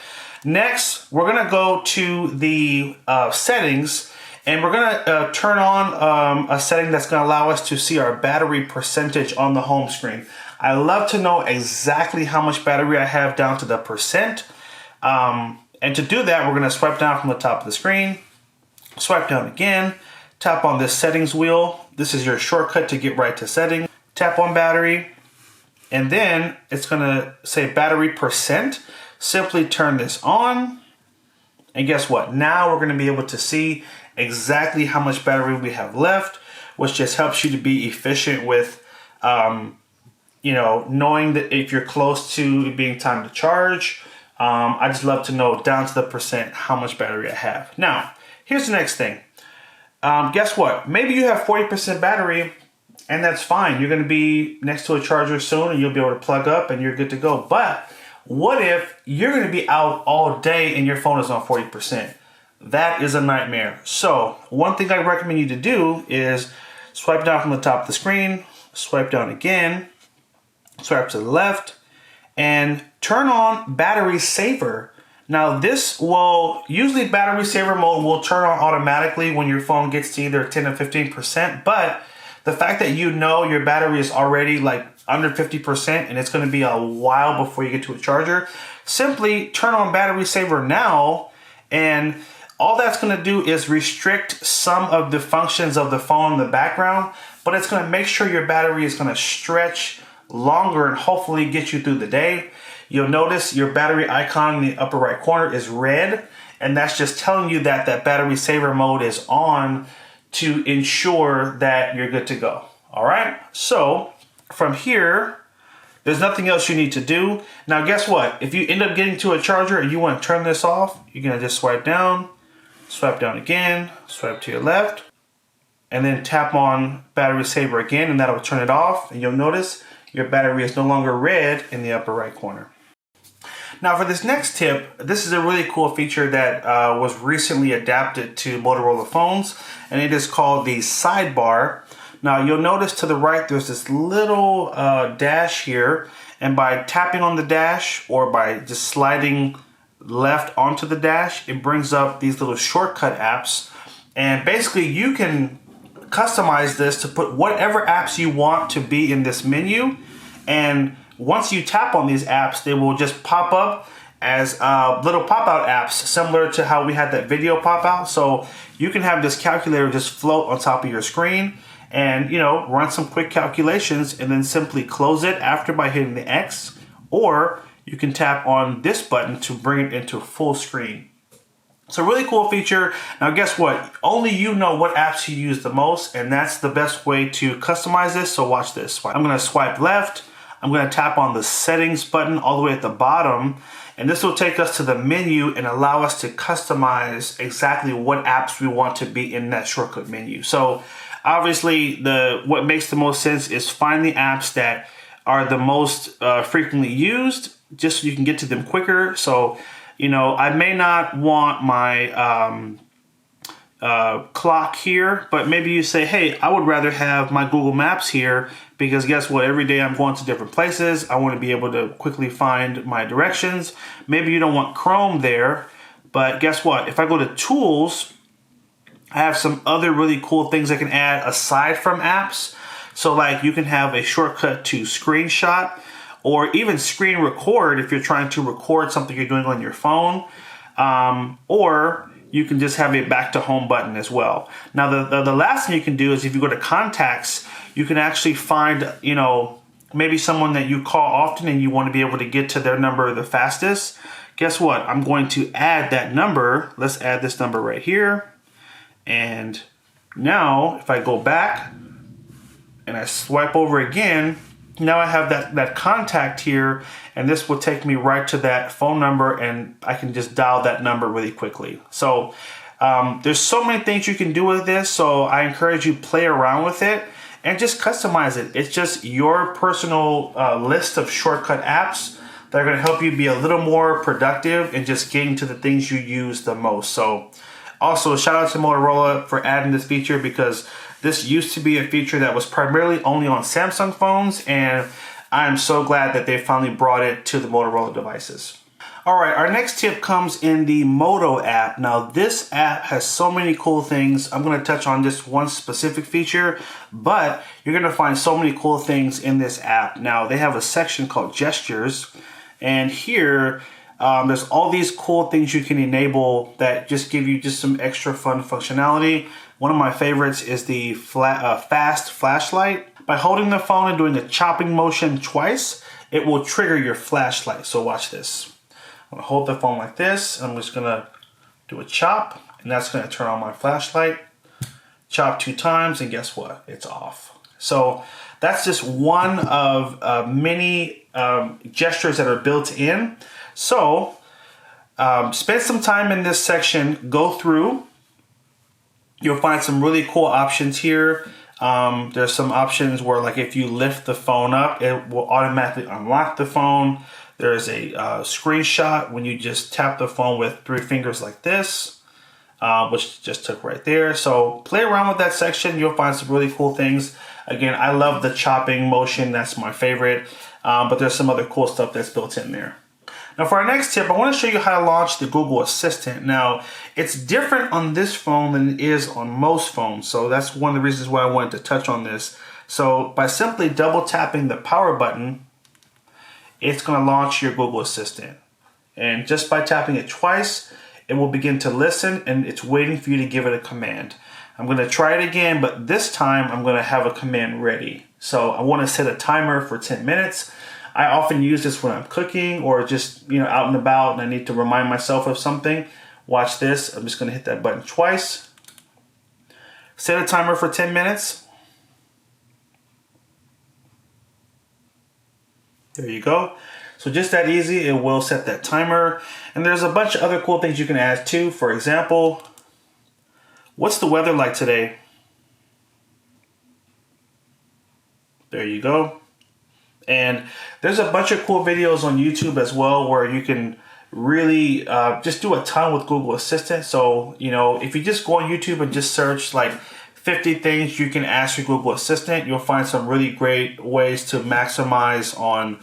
Next, we're gonna go to the settings, and we're gonna turn on a setting that's gonna allow us to see our battery percentage on the home screen. I love to know exactly how much battery I have down to the percent. And to do that, we're going to swipe down from the top of the screen, swipe down again, tap on this settings wheel. This is your shortcut to get right to settings. Tap on battery, and then it's going to say battery percent. Simply turn this on, and guess what? Now we're going to be able to see exactly how much battery we have left, which just helps you to be efficient with, you know, knowing that if you're close to it being time to charge. I just love to know down to the percent how much battery I have. Now, here's the next thing. Guess what? Maybe you have 40% battery, and that's fine. You're going to be next to a charger soon, and you'll be able to plug up, and you're good to go. But what if you're going to be out all day and your phone is on 40%? that is a nightmare. So one thing I recommend you to do is swipe down from the top of the screen, swipe down again, swipe to the left, and turn on battery saver. Now this will, usually battery saver mode will turn on automatically when your phone gets to either 10 or 15%, but the fact that you know your battery is already like under 50% and it's going to be a while before you get to a charger, simply turn on battery saver now, and all that's going to do is restrict some of the functions of the phone in the background, but it's going to make sure your battery is going to stretch longer and hopefully get you through the day. You'll notice your battery icon in the upper right corner is red, and that's just telling you that that battery saver mode is on to ensure that you're good to go. All right, so from here, there's nothing else you need to do. Now guess what? If you end up getting to a charger and you want to turn this off, you're gonna just swipe down again, swipe to your left, and then tap on battery saver again, and that'll turn it off, and you'll notice your battery is no longer red in the upper right corner. Now for this next tip, this is a really cool feature that was recently adapted to Motorola phones, and it is called the sidebar. Now you'll notice to the right there's this little dash here, and by tapping on the dash or by just sliding left onto the dash, it brings up these little shortcut apps, and basically you can customize this to put whatever apps you want to be in this menu, and once you tap on these apps, they will just pop up as little pop-out apps, similar to how we had that video pop-out. So you can have this calculator just float on top of your screen and, you know, run some quick calculations and then simply close it after by hitting the X, or you can tap on this button to bring it into full screen. It's a really cool feature. Now guess what? Only you know what apps you use the most, and that's the best way to customize this. So watch this. I'm gonna swipe left. I'm gonna tap on the settings button all the way at the bottom, and this will take us to the menu and allow us to customize exactly what apps we want to be in that shortcut menu. So obviously what makes the most sense is find the apps that are the most frequently used, just so you can get to them quicker. So, you know, I may not want my clock here, but maybe you say, hey, I would rather have my Google Maps here, because guess what? Every day I'm going to different places. I want to be able to quickly find my directions. Maybe you don't want Chrome there, but guess what? If I go to Tools, I have some other really cool things I can add aside from apps. So like you can have a shortcut to screenshot, or even screen record if you're trying to record something you're doing on your phone, or you can just have a back to home button as well. Now the last thing you can do is if you go to contacts, you can actually find, you know, maybe someone that you call often and you want to be able to get to their number the fastest. Guess what? I'm going to add that number. Let's add this number right here. And now if I go back and I swipe over again, now I have that contact here, and this will take me right to that phone number, and I can just dial that number really quickly. So there's so many things you can do with this, so I encourage you play around with it and just customize it. It's just your personal list of shortcut apps that are going to help you be a little more productive and just getting to the things you use the most. So also shout out to Motorola for adding this feature, because this used to be a feature that was primarily only on Samsung phones, and I'm so glad that they finally brought it to the Motorola devices. All right, our next tip comes in the Moto app. Now this app has so many cool things. I'm gonna touch on just one specific feature, but you're gonna find so many cool things in this app. Now they have a section called gestures, and here there's all these cool things you can enable that just give you just some extra fun functionality. One of my favorites is the fast flashlight. By holding the phone and doing a chopping motion twice, it will trigger your flashlight. So watch this. I'm gonna hold the phone like this, and I'm just gonna do a chop, and that's gonna turn on my flashlight. Chop 2 times, and guess what? It's off. So that's just one of many gestures that are built in. So spend some time in this section, go through. You'll find some really cool options here. There's some options where, like, if you lift the phone up, it will automatically unlock the phone. There's a screenshot when you just tap the phone with 3 fingers like this. which just took right there. So play around with that section. You'll find some really cool things. Again, I love the chopping motion. That's my favorite. But there's some other cool stuff that's built in there. Now for our next tip, I want to show you how to launch the Google Assistant. Now, it's different on this phone than it is on most phones. So that's one of the reasons why I wanted to touch on this. So by simply double tapping the power button, it's going to launch your Google Assistant. And just by tapping it twice, it will begin to listen and it's waiting for you to give it a command. I'm going to try it again, but this time I'm going to have a command ready. So I want to set a timer for 10 minutes. I often use this when I'm cooking or just, out and about and I need to remind myself of something. Watch this. I'm just going to hit that button twice. Set a timer for 10 minutes. There you go. So just that easy, it will set that timer. And there's a bunch of other cool things you can add too. For example, what's the weather like today? There you go. And there's a bunch of cool videos on YouTube as well where you can really just do a ton with Google Assistant. So, if you just go on YouTube and just search like 50 things you can ask your Google Assistant, you'll find some really great ways to maximize on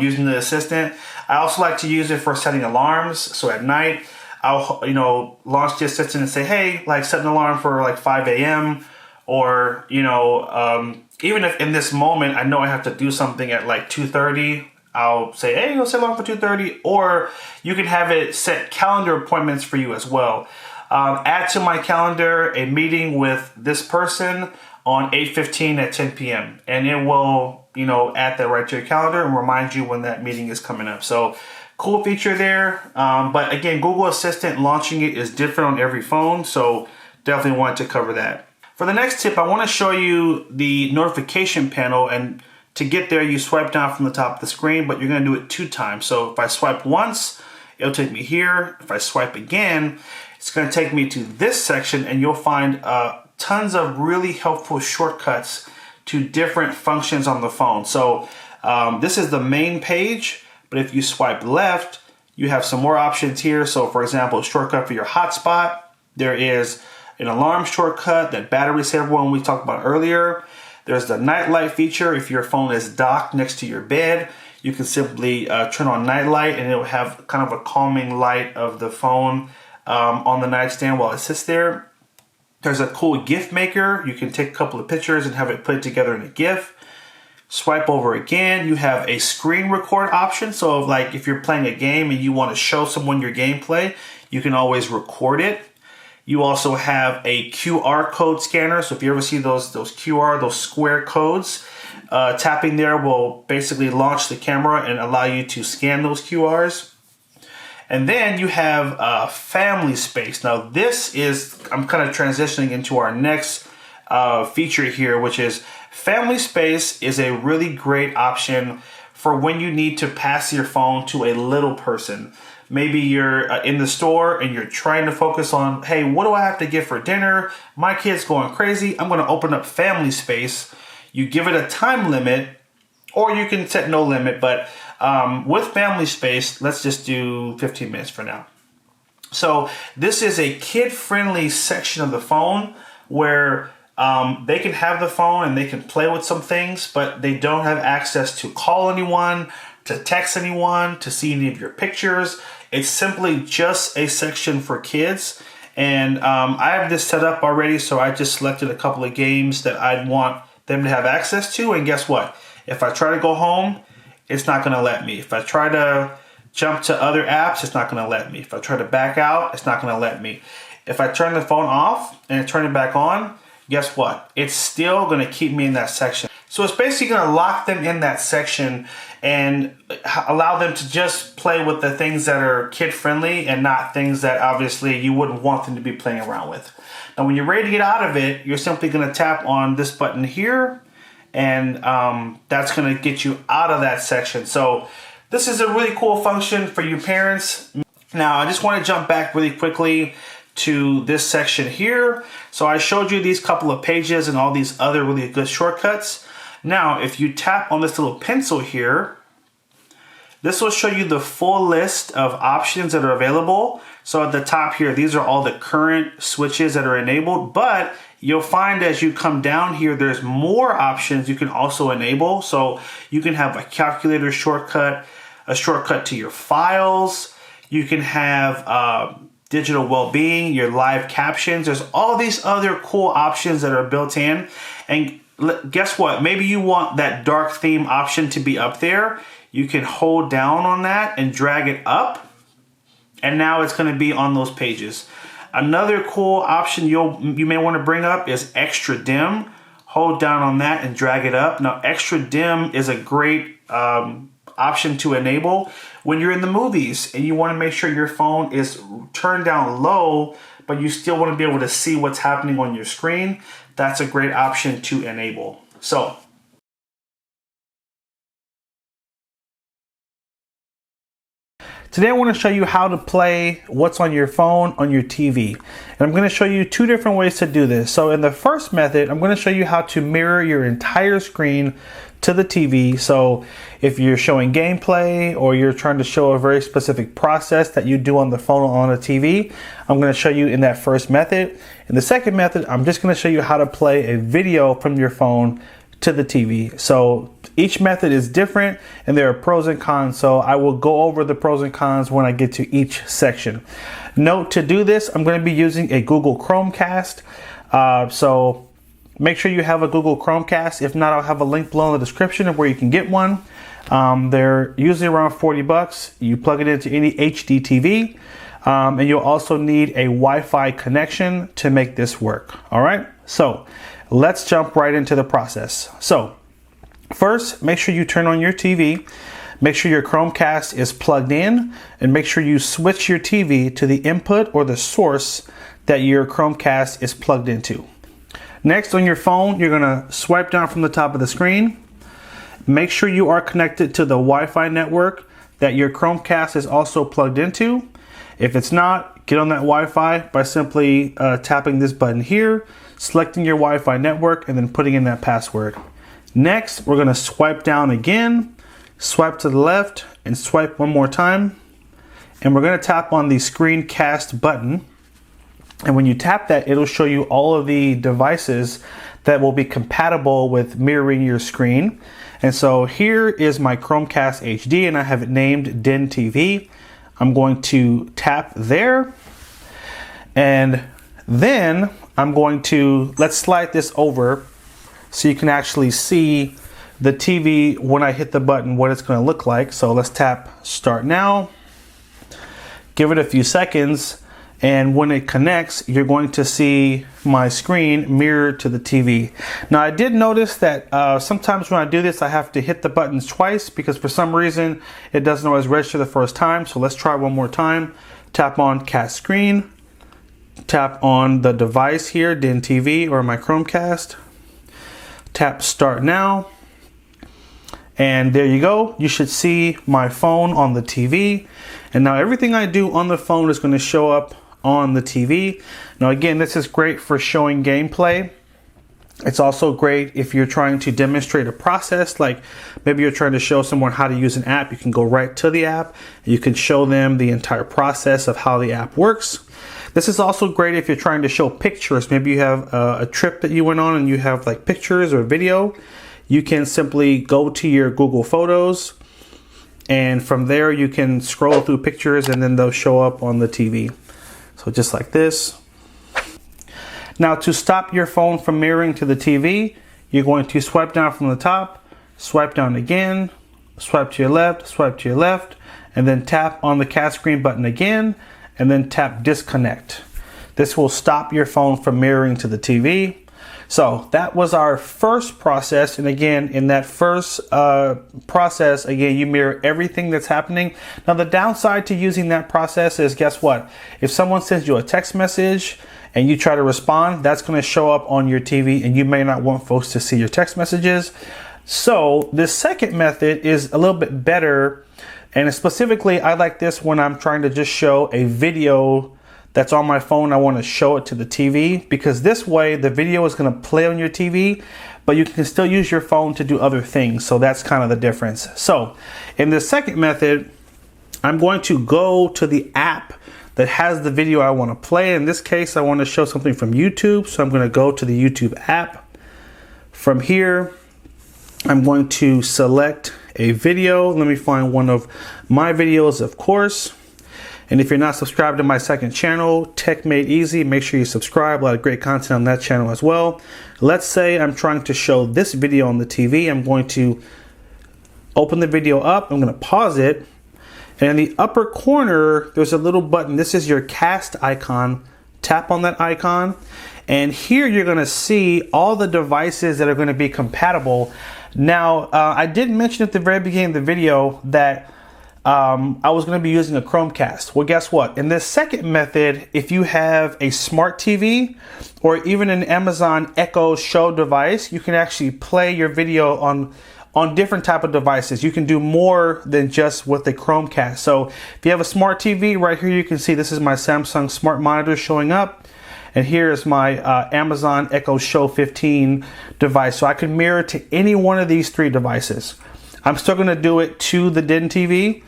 using the Assistant. I also like to use it for setting alarms. So at night, I'll, launch the Assistant and say, hey, like set an alarm for like 5 a.m. Or, even if in this moment I know I have to do something at like 2:30, I'll say, hey, set an alarm for 2:30. Or you can have it set calendar appointments for you as well. Add to my calendar a meeting with this person on 8:15 at 10 p.m. And it will, add that right to your calendar and remind you when that meeting is coming up. So cool feature there. But again, Google Assistant launching it is different on every phone. So definitely wanted to cover that. For the next tip, I want to show you the notification panel, and to get there, you swipe down from the top of the screen, but you're going to do it 2 times. So if I swipe once, it'll take me here. If I swipe again, it's going to take me to this section, and you'll find tons of really helpful shortcuts to different functions on the phone. So this is the main page, but if you swipe left, you have some more options here. So for example, a shortcut for your hotspot. There is an alarm shortcut, that battery saver one we talked about earlier. There's the nightlight feature. If your phone is docked next to your bed, you can simply turn on nightlight and it will have kind of a calming light of the phone on the nightstand while it sits there. There's a cool GIF maker. You can take a couple of pictures and have it put together in a GIF. Swipe over again, you have a screen record option. So like if you're playing a game and you want to show someone your gameplay, you can always record it. You also have a QR code scanner. So if you ever see those square codes, tapping there will basically launch the camera and allow you to scan those QRs. And then you have family space. Now this is, I'm kind of transitioning into our next feature here, which is family space is a really great option for when you need to pass your phone to a little person. Maybe you're in the store and you're trying to focus on, hey, what do I have to get for dinner? My kid's going crazy. I'm going to open up family space. You give it a time limit, or you can set no limit. But with family space, let's just do 15 minutes for now. So this is a kid-friendly section of the phone where they can have the phone and they can play with some things, but they don't have access to call anyone, to text anyone, to see any of your pictures. It's simply just a section for kids. And I have this set up already, so I just selected a couple of games that I'd want them to have access to. And guess what? If I try to go home, it's not going to let me. If I try to jump to other apps, it's not going to let me. If I try to back out, it's not going to let me. If I turn the phone off and turn it back on, guess what? It's still going to keep me in that section. So it's basically going to lock them in that section and allow them to just play with the things that are kid-friendly and not things that obviously you wouldn't want them to be playing around with. Now, when you're ready to get out of it, you're simply going to tap on this button here, and that's going to get you out of that section. So this is a really cool function for you parents. Now, I just want to jump back really quickly to this section here. So I showed you these couple of pages and all these other really good shortcuts. Now, if you tap on this little pencil here, this will show you the full list of options that are available. So at the top here, these are all the current switches that are enabled, but you'll find as you come down here, there's more options you can also enable. So you can have a calculator shortcut, a shortcut to your files. You can have digital well-being, your live captions. There's all these other cool options that are built in. And guess what? Maybe you want that dark theme option to be up there. You can hold down on that and drag it up. And now it's going to be on those pages. Another cool option you may want to bring up is extra dim. Hold down on that and drag it up. Now, extra dim is a great option to enable when you're in the movies and you want to make sure your phone is turned down low, but you still want to be able to see what's happening on your screen. That's a great option to enable. So, today I want to show you how to play what's on your phone on your TV. And I'm going to show you two different ways to do this. So in the first method, I'm going to show you how to mirror your entire screen to the TV. So if you're showing gameplay or you're trying to show a very specific process that you do on the phone or on a TV, I'm going to show you in that first method. In the second method, I'm just going to show you how to play a video from your phone to the TV. So each method is different and there are pros and cons. So I will go over the pros and cons when I get to each section. Note, to do this, I'm going to be using a Google Chromecast. So make sure you have a Google Chromecast. If not, I'll have a link below in the description of where you can get one. They're usually around 40 bucks. You plug it into any HD TV. And you'll also need a Wi-Fi connection to make this work. All right. So let's jump right into the process. So first, make sure you turn on your TV. Make sure your Chromecast is plugged in and make sure you switch your TV to the input or the source that your Chromecast is plugged into. Next, on your phone, you're going to swipe down from the top of the screen. Make sure you are connected to the Wi-Fi network that your Chromecast is also plugged into. If it's not, get on that Wi-Fi by simply tapping this button here, selecting your Wi-Fi network, and then putting in that password. Next, we're going to swipe down again, swipe to the left, and swipe one more time. And we're going to tap on the screencast button. And when you tap that, it'll show you all of the devices that will be compatible with mirroring your screen. And so here is my Chromecast HD, and I have it named Den TV. I'm going to tap there, and then I'm going to, let's slide this over so you can actually see the TV when I hit the button, what it's going to look like. So let's tap start now, give it a few seconds, and when it connects, you're going to see my screen mirrored to the TV. Now, I did notice that sometimes when I do this, I have to hit the buttons twice because for some reason it doesn't always register the first time. So let's try one more time. Tap on cast screen, tap on the device here, Den TV or my Chromecast, tap start now, and there you go. You should see my phone on the TV. And now everything I do on the phone is going to show up on the TV. Now again, this is great for showing gameplay. It's also great if you're trying to demonstrate a process, like maybe you're trying to show someone how to use an app. You can go right to the app. You can show them the entire process of how the app works. This is also great if you're trying to show pictures. Maybe you have a trip that you went on and you have like pictures or video. You can simply go to your Google Photos, and from there you can scroll through pictures and then they'll show up on the TV. So just like this. Now, to stop your phone from mirroring to the TV, you're going to swipe down from the top, swipe down again, swipe to your left, and then tap on the cast screen button again, and then tap disconnect. This will stop your phone from mirroring to the TV. So that was our first process. And again, in that first process, again, you mirror everything that's happening. Now, the downside to using that process is, guess what? If someone sends you a text message and you try to respond, that's going to show up on your TV and you may not want folks to see your text messages. So this second method is a little bit better. And specifically, I like this when I'm trying to just show a video that's on my phone. I want to show it to the TV because this way the video is going to play on your TV, but you can still use your phone to do other things. So that's kind of the difference. So in the second method, I'm going to go to the app that has the video I want to play. In this case, I want to show something from YouTube, so I'm going to go to the YouTube app. From here, I'm going to select a video. Let me find one of my videos, of course. And if you're not subscribed to my second channel, Tech Made Easy, make sure you subscribe. A lot of great content on that channel as well. Let's say I'm trying to show this video on the TV. I'm going to open the video up. I'm going to pause it. And in the upper corner, there's a little button. This is your cast icon. Tap on that icon. And here you're going to see all the devices that are going to be compatible. Now, I did mention at the very beginning of the video that I was going to be using a Chromecast. Well, guess what? In this second method, if you have a smart TV or even an Amazon Echo Show device, you can actually play your video on different type of devices. You can do more than just with the Chromecast. So if you have a smart TV, right here you can see this is my Samsung smart monitor showing up. And here is my Amazon Echo Show 15 device. So I can mirror to any one of these three devices. I'm still going to do it to the DIN TV,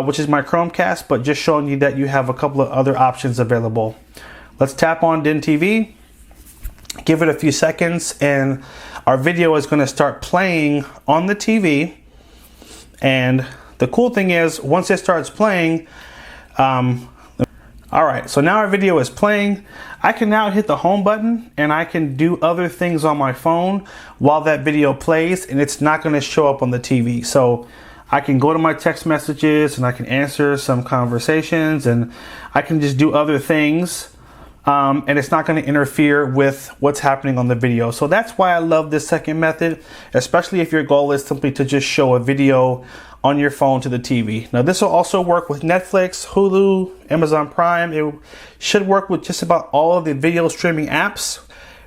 which is my Chromecast, but just showing you that you have a couple of other options available. Let's tap on DIN TV, give it a few seconds, and our video is going to start playing on the TV. And the cool thing is, once it starts playing, all right, so now our video is playing. I can now hit the home button and I can do other things on my phone while that video plays, and it's not going to show up on the TV. So I can go to my text messages and I can answer some conversations and I can just do other things. And it's not going to interfere with what's happening on the video. So that's why I love this second method, especially if your goal is simply to just show a video on your phone to the TV. Now, this will also work with Netflix, Hulu, Amazon Prime. It should work with just about all of the video streaming apps.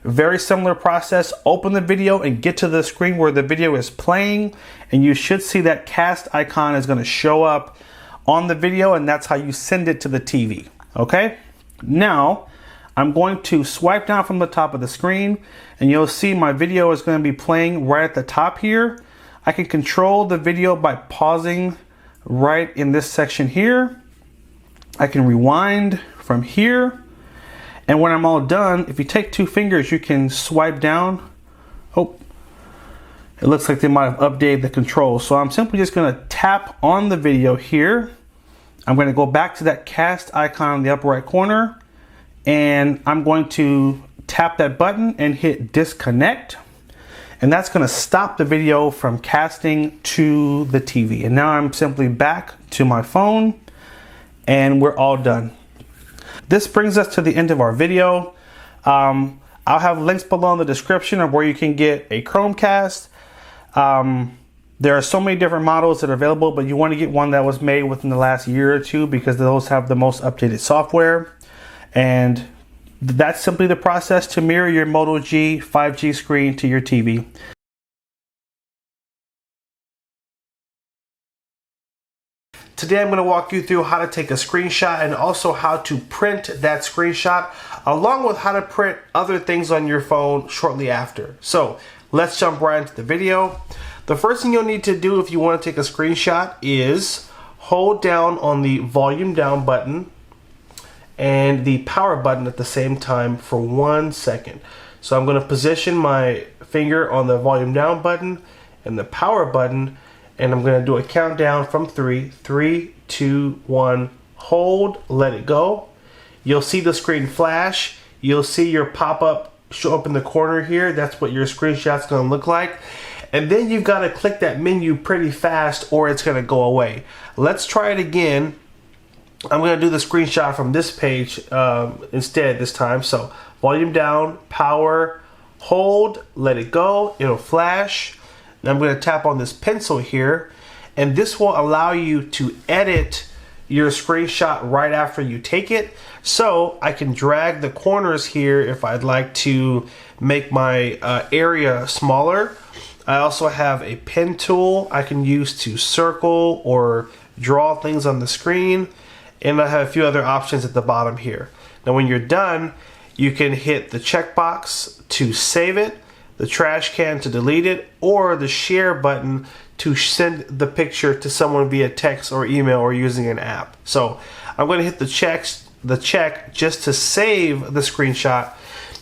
Very similar process. Open the video and get to the screen where the video is playing, and you should see that cast icon is going to show up on the video, and that's how you send it to the TV. Okay? Now, I'm going to swipe down from the top of the screen, and you'll see my video is going to be playing right at the top here. I can control the video by pausing right in this section here. I can rewind from here. And when I'm all done, if you take two fingers, you can swipe down. Oh, it looks like they might have updated the controls. So I'm simply just going to tap on the video here. I'm going to go back to that cast icon in the upper right corner. And I'm going to tap that button and hit disconnect. And that's going to stop the video from casting to the TV. And now I'm simply back to my phone and we're all done. This brings us to the end of our video. I'll have links below in the description of where you can get a Chromecast. There are so many different models that are available, but you want to get one that was made within the last year or two because those have the most updated software. And that's simply the process to mirror your Moto G 5G screen to your TV. Today I'm going to walk you through how to take a screenshot and also how to print that screenshot, along with how to print other things on your phone shortly after. So let's jump right into the video. The first thing you'll need to do if you want to take a screenshot is hold down on the volume down button and the power button at the same time for 1 second. So I'm going to position my finger on the volume down button and the power button, and I'm going to do a countdown from 3. 3, 2, 1, hold, let it go. You'll see the screen flash. You'll see your pop-up show up in the corner here. That's what your screenshot's going to look like. And then you've got to click that menu pretty fast or it's going to go away. Let's try it again. I'm going to do the screenshot from this page instead this time. So volume down, power, hold, let it go. It'll flash. And I'm going to tap on this pencil here. And this will allow you to edit your screenshot right after you take it. So I can drag the corners here if I'd like to make my area smaller. I also have a pen tool I can use to circle or draw things on the screen. And I have a few other options at the bottom here. Now when you're done, you can hit the checkbox to save it, the trash can to delete it, or the share button to send the picture to someone via text or email or using an app. So I'm going to hit the the check just to save the screenshot.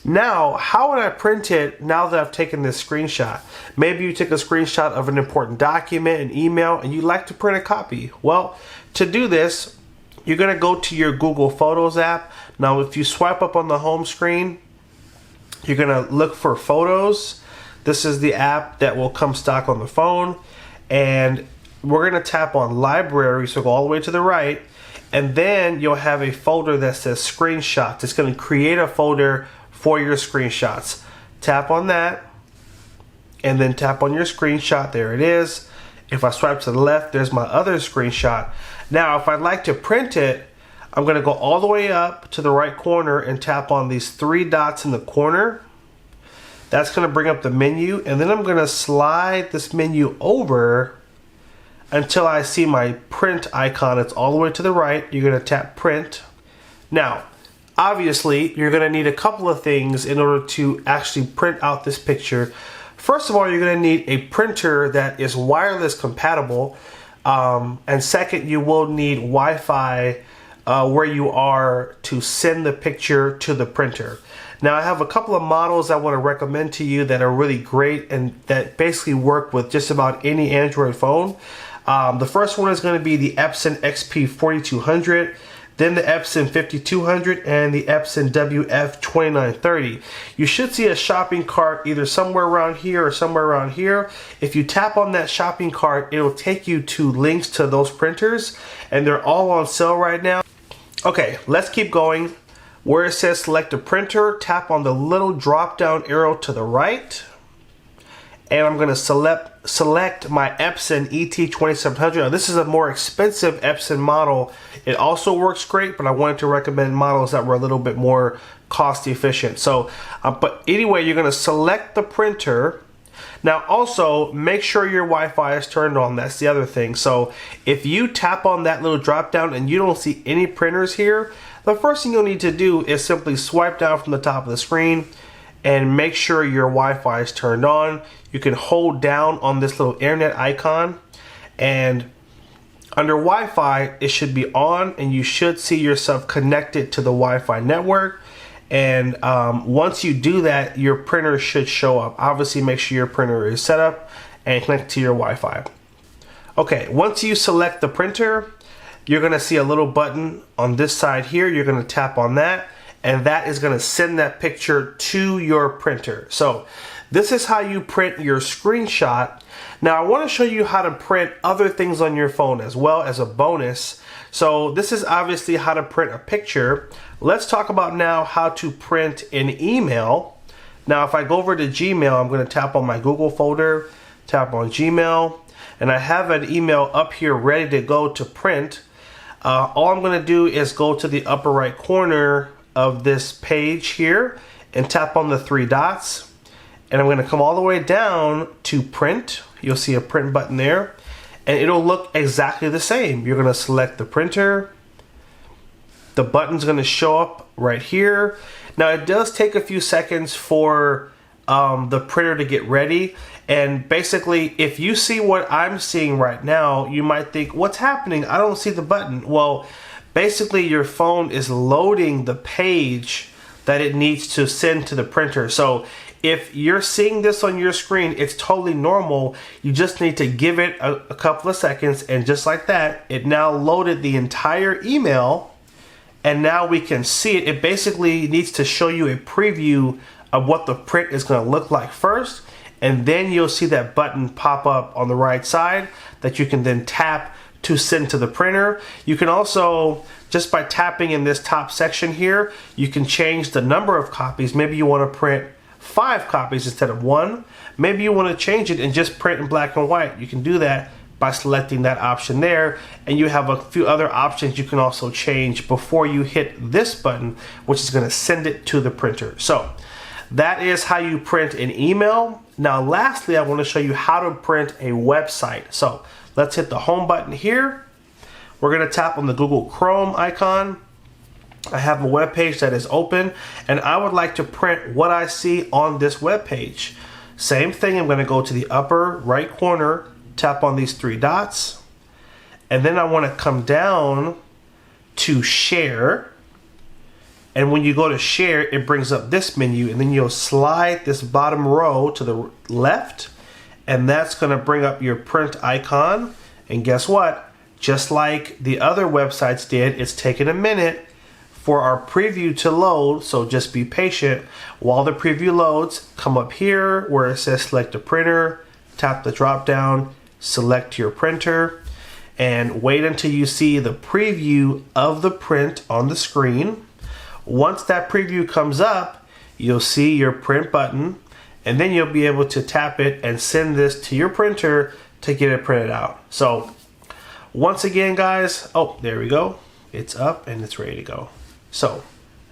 Now, how would I print it now that I've taken this screenshot? Maybe you took a screenshot of an important document, an email, and you'd like to print a copy. Well, to do this, you're gonna go to your Google Photos app. Now, if you swipe up on the home screen, you're gonna look for Photos. This is the app that will come stock on the phone. And we're gonna tap on Library, so go all the way to the right. And then you'll have a folder that says Screenshots. It's gonna create a folder for your screenshots. Tap on that, and then tap on your screenshot. There it is. If I swipe to the left, there's my other screenshot. Now, if I'd like to print it, I'm gonna go all the way up to the right corner and tap on these 3 dots in the corner. That's gonna bring up the menu, and then I'm gonna slide this menu over until I see my print icon. It's all the way to the right. You're gonna tap print. Now, obviously, you're gonna need a couple of things in order to actually print out this picture. First of all, you're gonna need a printer that is wireless compatible. And second, you will need Wi-Fi where you are to send the picture to the printer. Now, I have a couple of models I want to recommend to you that are really great and that basically work with just about any Android phone. The first one is going to be the Epson XP 4200, then the Epson 5200, and the Epson WF 2930. You should see a shopping cart either somewhere around here or somewhere around here. If you tap on that shopping cart, it'll take you to links to those printers, and they're all on sale right now. Okay, let's keep going. Where it says select a printer, tap on the little drop down arrow to the right, and I'm going to select my Epson ET2700. Now, this is a more expensive Epson model. It also works great, but I wanted to recommend models that were a little bit more cost efficient. So, but anyway, you're going to select the printer. Now, also make sure your Wi-Fi is turned on. That's the other thing. So, if you tap on that little drop down and you don't see any printers here, the first thing you'll need to do is simply swipe down from the top of the screen and make sure your Wi-Fi is turned on. You can hold down on this little internet icon, and under Wi-Fi it should be on, and you should see yourself connected to the Wi-Fi network. And once you do that, your printer should show up. Obviously, make sure your printer is set up and connected to your Wi-Fi. Okay, once you select the printer, you're gonna see a little button on this side here. You're gonna tap on that, and that is going to send that picture to your printer. So this is how you print your screenshot. Now, I want to show you how to print other things on your phone as well as a bonus. So this is obviously how to print a picture. Let's talk about now how to print an email. Now, if I go over to Gmail, I'm going to tap on my Google folder, tap on Gmail, and I have an email up here ready to go to print. All I'm going to do is go to the upper right corner of this page here and tap on the 3 dots, and I'm going to come all the way down to print. You'll see a print button there, and it'll look exactly the same. You're going to select the printer. The button's going to show up right here. Now, it does take a few seconds for the printer to get ready, and basically if you see what I'm seeing right now, you might think, what's happening? I don't see the button. Well, basically your phone is loading the page that it needs to send to the printer. So if you're seeing this on your screen, it's totally normal. You just need to give it a couple of seconds, and just like that, it now loaded the entire email, and now we can see it. It basically needs to show you a preview of what the print is going to look like first, and then you'll see that button pop up on the right side that you can then tap to send to the printer. You can also, just by tapping in this top section here, you can change the number of copies. Maybe you want to print 5 copies instead of 1. Maybe you want to change it and just print in black and white. You can do that by selecting that option there, and you have a few other options you can also change before you hit this button, which is going to send it to the printer. So that is how you print an email. Now, lastly, I want to show you how to print a website. So let's hit the home button here. We're going to tap on the Google Chrome icon. I have a web page that is open, and I would like to print what I see on this web page. Same thing, I'm going to go to the upper right corner, tap on these 3 dots, and then I want to come down to share, And when you go to share, it brings up this menu, and then you'll slide this bottom row to the left, and that's gonna bring up your print icon. And guess what? Just like the other websites did, it's taking a minute for our preview to load, so just be patient. While the preview loads, come up here where it says select a printer, tap the drop down, select your printer, and wait until you see the preview of the print on the screen. Once that preview comes up, you'll see your print button, and then you'll be able to tap it and send this to your printer to get it printed out. So once again, guys, oh, there we go. It's up and it's ready to go. So,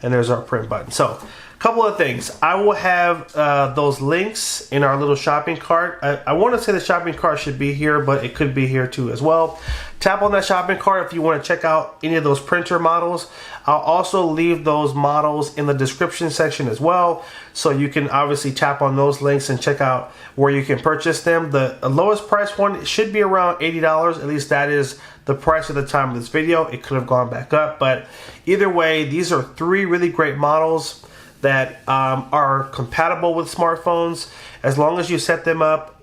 and there's our print button. So, a couple of things. I will have those links in our little shopping cart. I want to say the shopping cart should be here, but it could be here too as well. Tap on that shopping cart if you want to check out any of those printer models. I'll also leave those models in the description section as well, so you can obviously tap on those links and check out where you can purchase them. The lowest price one should be around $80. At least that is the price at the time of this video. It could have gone back up, but either way, these are 3 really great models that are compatible with smartphones. As long as you set them up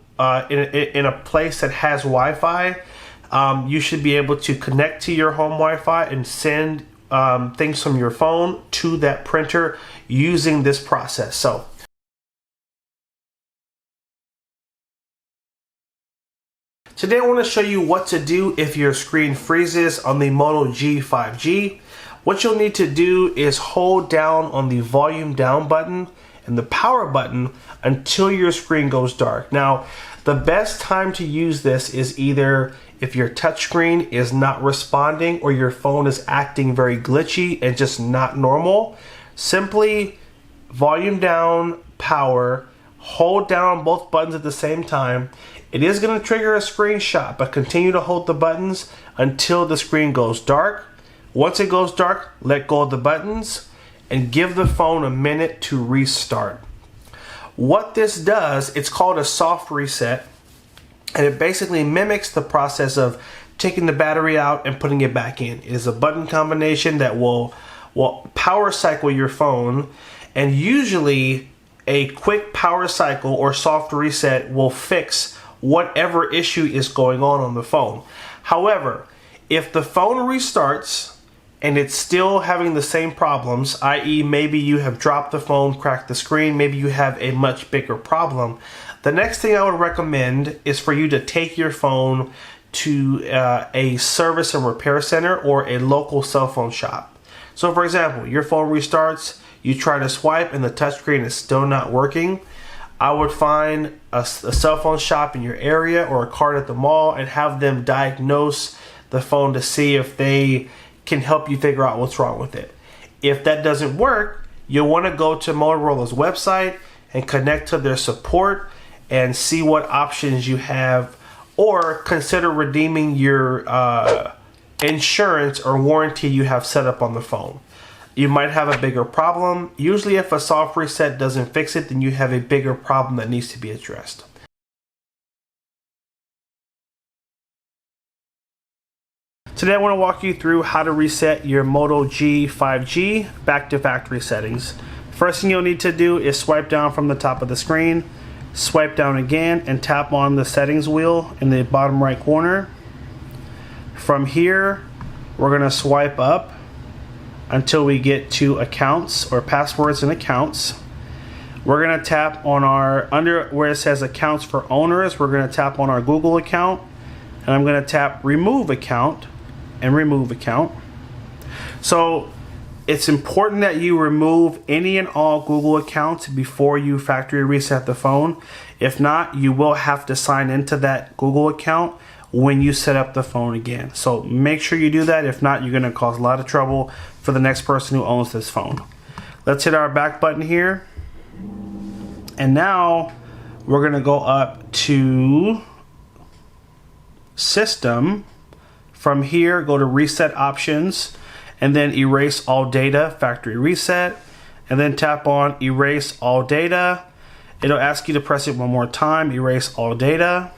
in a place that has Wi-Fi, you should be able to connect to your home Wi-Fi and send things from your phone to that printer using this process. So today I want to show you what to do if your screen freezes on the Moto G5G. What you'll need to do is hold down on the volume down button and the power button until your screen goes dark. Now, the best time to use this is either if your touchscreen is not responding or your phone is acting very glitchy and just not normal. Simply volume down, power, hold down both buttons at the same time. It is going to trigger a screenshot, but continue to hold the buttons until the screen goes dark. Once it goes dark, let go of the buttons and give the phone a minute to restart. What this does, it's called a soft reset, and it basically mimics the process of taking the battery out and putting it back in. It is a button combination that will power cycle your phone, and usually a quick power cycle or soft reset will fix whatever issue is going on the phone. However, if the phone restarts and it's still having the same problems, i.e. maybe you have dropped the phone, cracked the screen, maybe you have a much bigger problem, the next thing I would recommend is for you to take your phone to a service and repair center or a local cell phone shop. So for example, your phone restarts, you try to swipe and the touchscreen is still not working. I would find a cell phone shop in your area or a cart at the mall and have them diagnose the phone to see if they can help you figure out what's wrong with it. If that doesn't work, you'll want to go to Motorola's website and connect to their support and see what options you have, or consider redeeming your insurance or warranty you have set up on the phone. You might have a bigger problem. Usually if a soft reset doesn't fix it, then you have a bigger problem that needs to be addressed. Today I want to walk you through how to reset your Moto G5G back to factory settings. First thing you'll need to do is swipe down from the top of the screen, swipe down again and tap on the settings wheel in the bottom right corner. From here, we're going to swipe up until we get to accounts or passwords and accounts. We're going to tap on our, under where it says accounts for owners, we're going to tap on our Google account, and I'm going to tap remove account and remove account. So it's important that you remove any and all Google accounts before you factory reset the phone. If not, you will have to sign into that Google account when you set up the phone again. So make sure you do that. If not, you're going to cause a lot of trouble for the next person who owns this phone. Let's hit our back button here. And now we're going to go up to System. From here, go to Reset Options, and then Erase All Data, Factory Reset, and then tap on Erase All Data. It'll ask you to press it one more time, Erase All Data,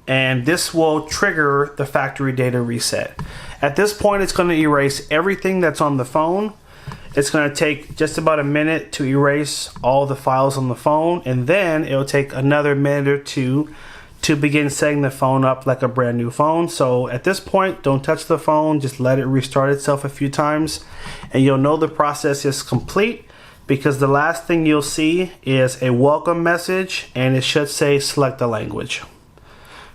and this will trigger the factory data reset. At this point, it's going to erase everything that's on the phone. It's going to take just about a minute to erase all the files on the phone, and then it'll take another minute or two to begin setting the phone up like a brand new phone. So at this point, don't touch the phone, just let it restart itself a few times, and you'll know the process is complete, because the last thing you'll see is a welcome message, and it should say select the language.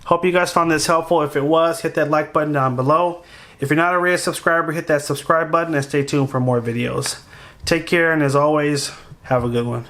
Hope you guys found this helpful. If it was, hit that like button down below. If you're not already a subscriber, hit that subscribe button and stay tuned for more videos. Take care, and as always, have a good one.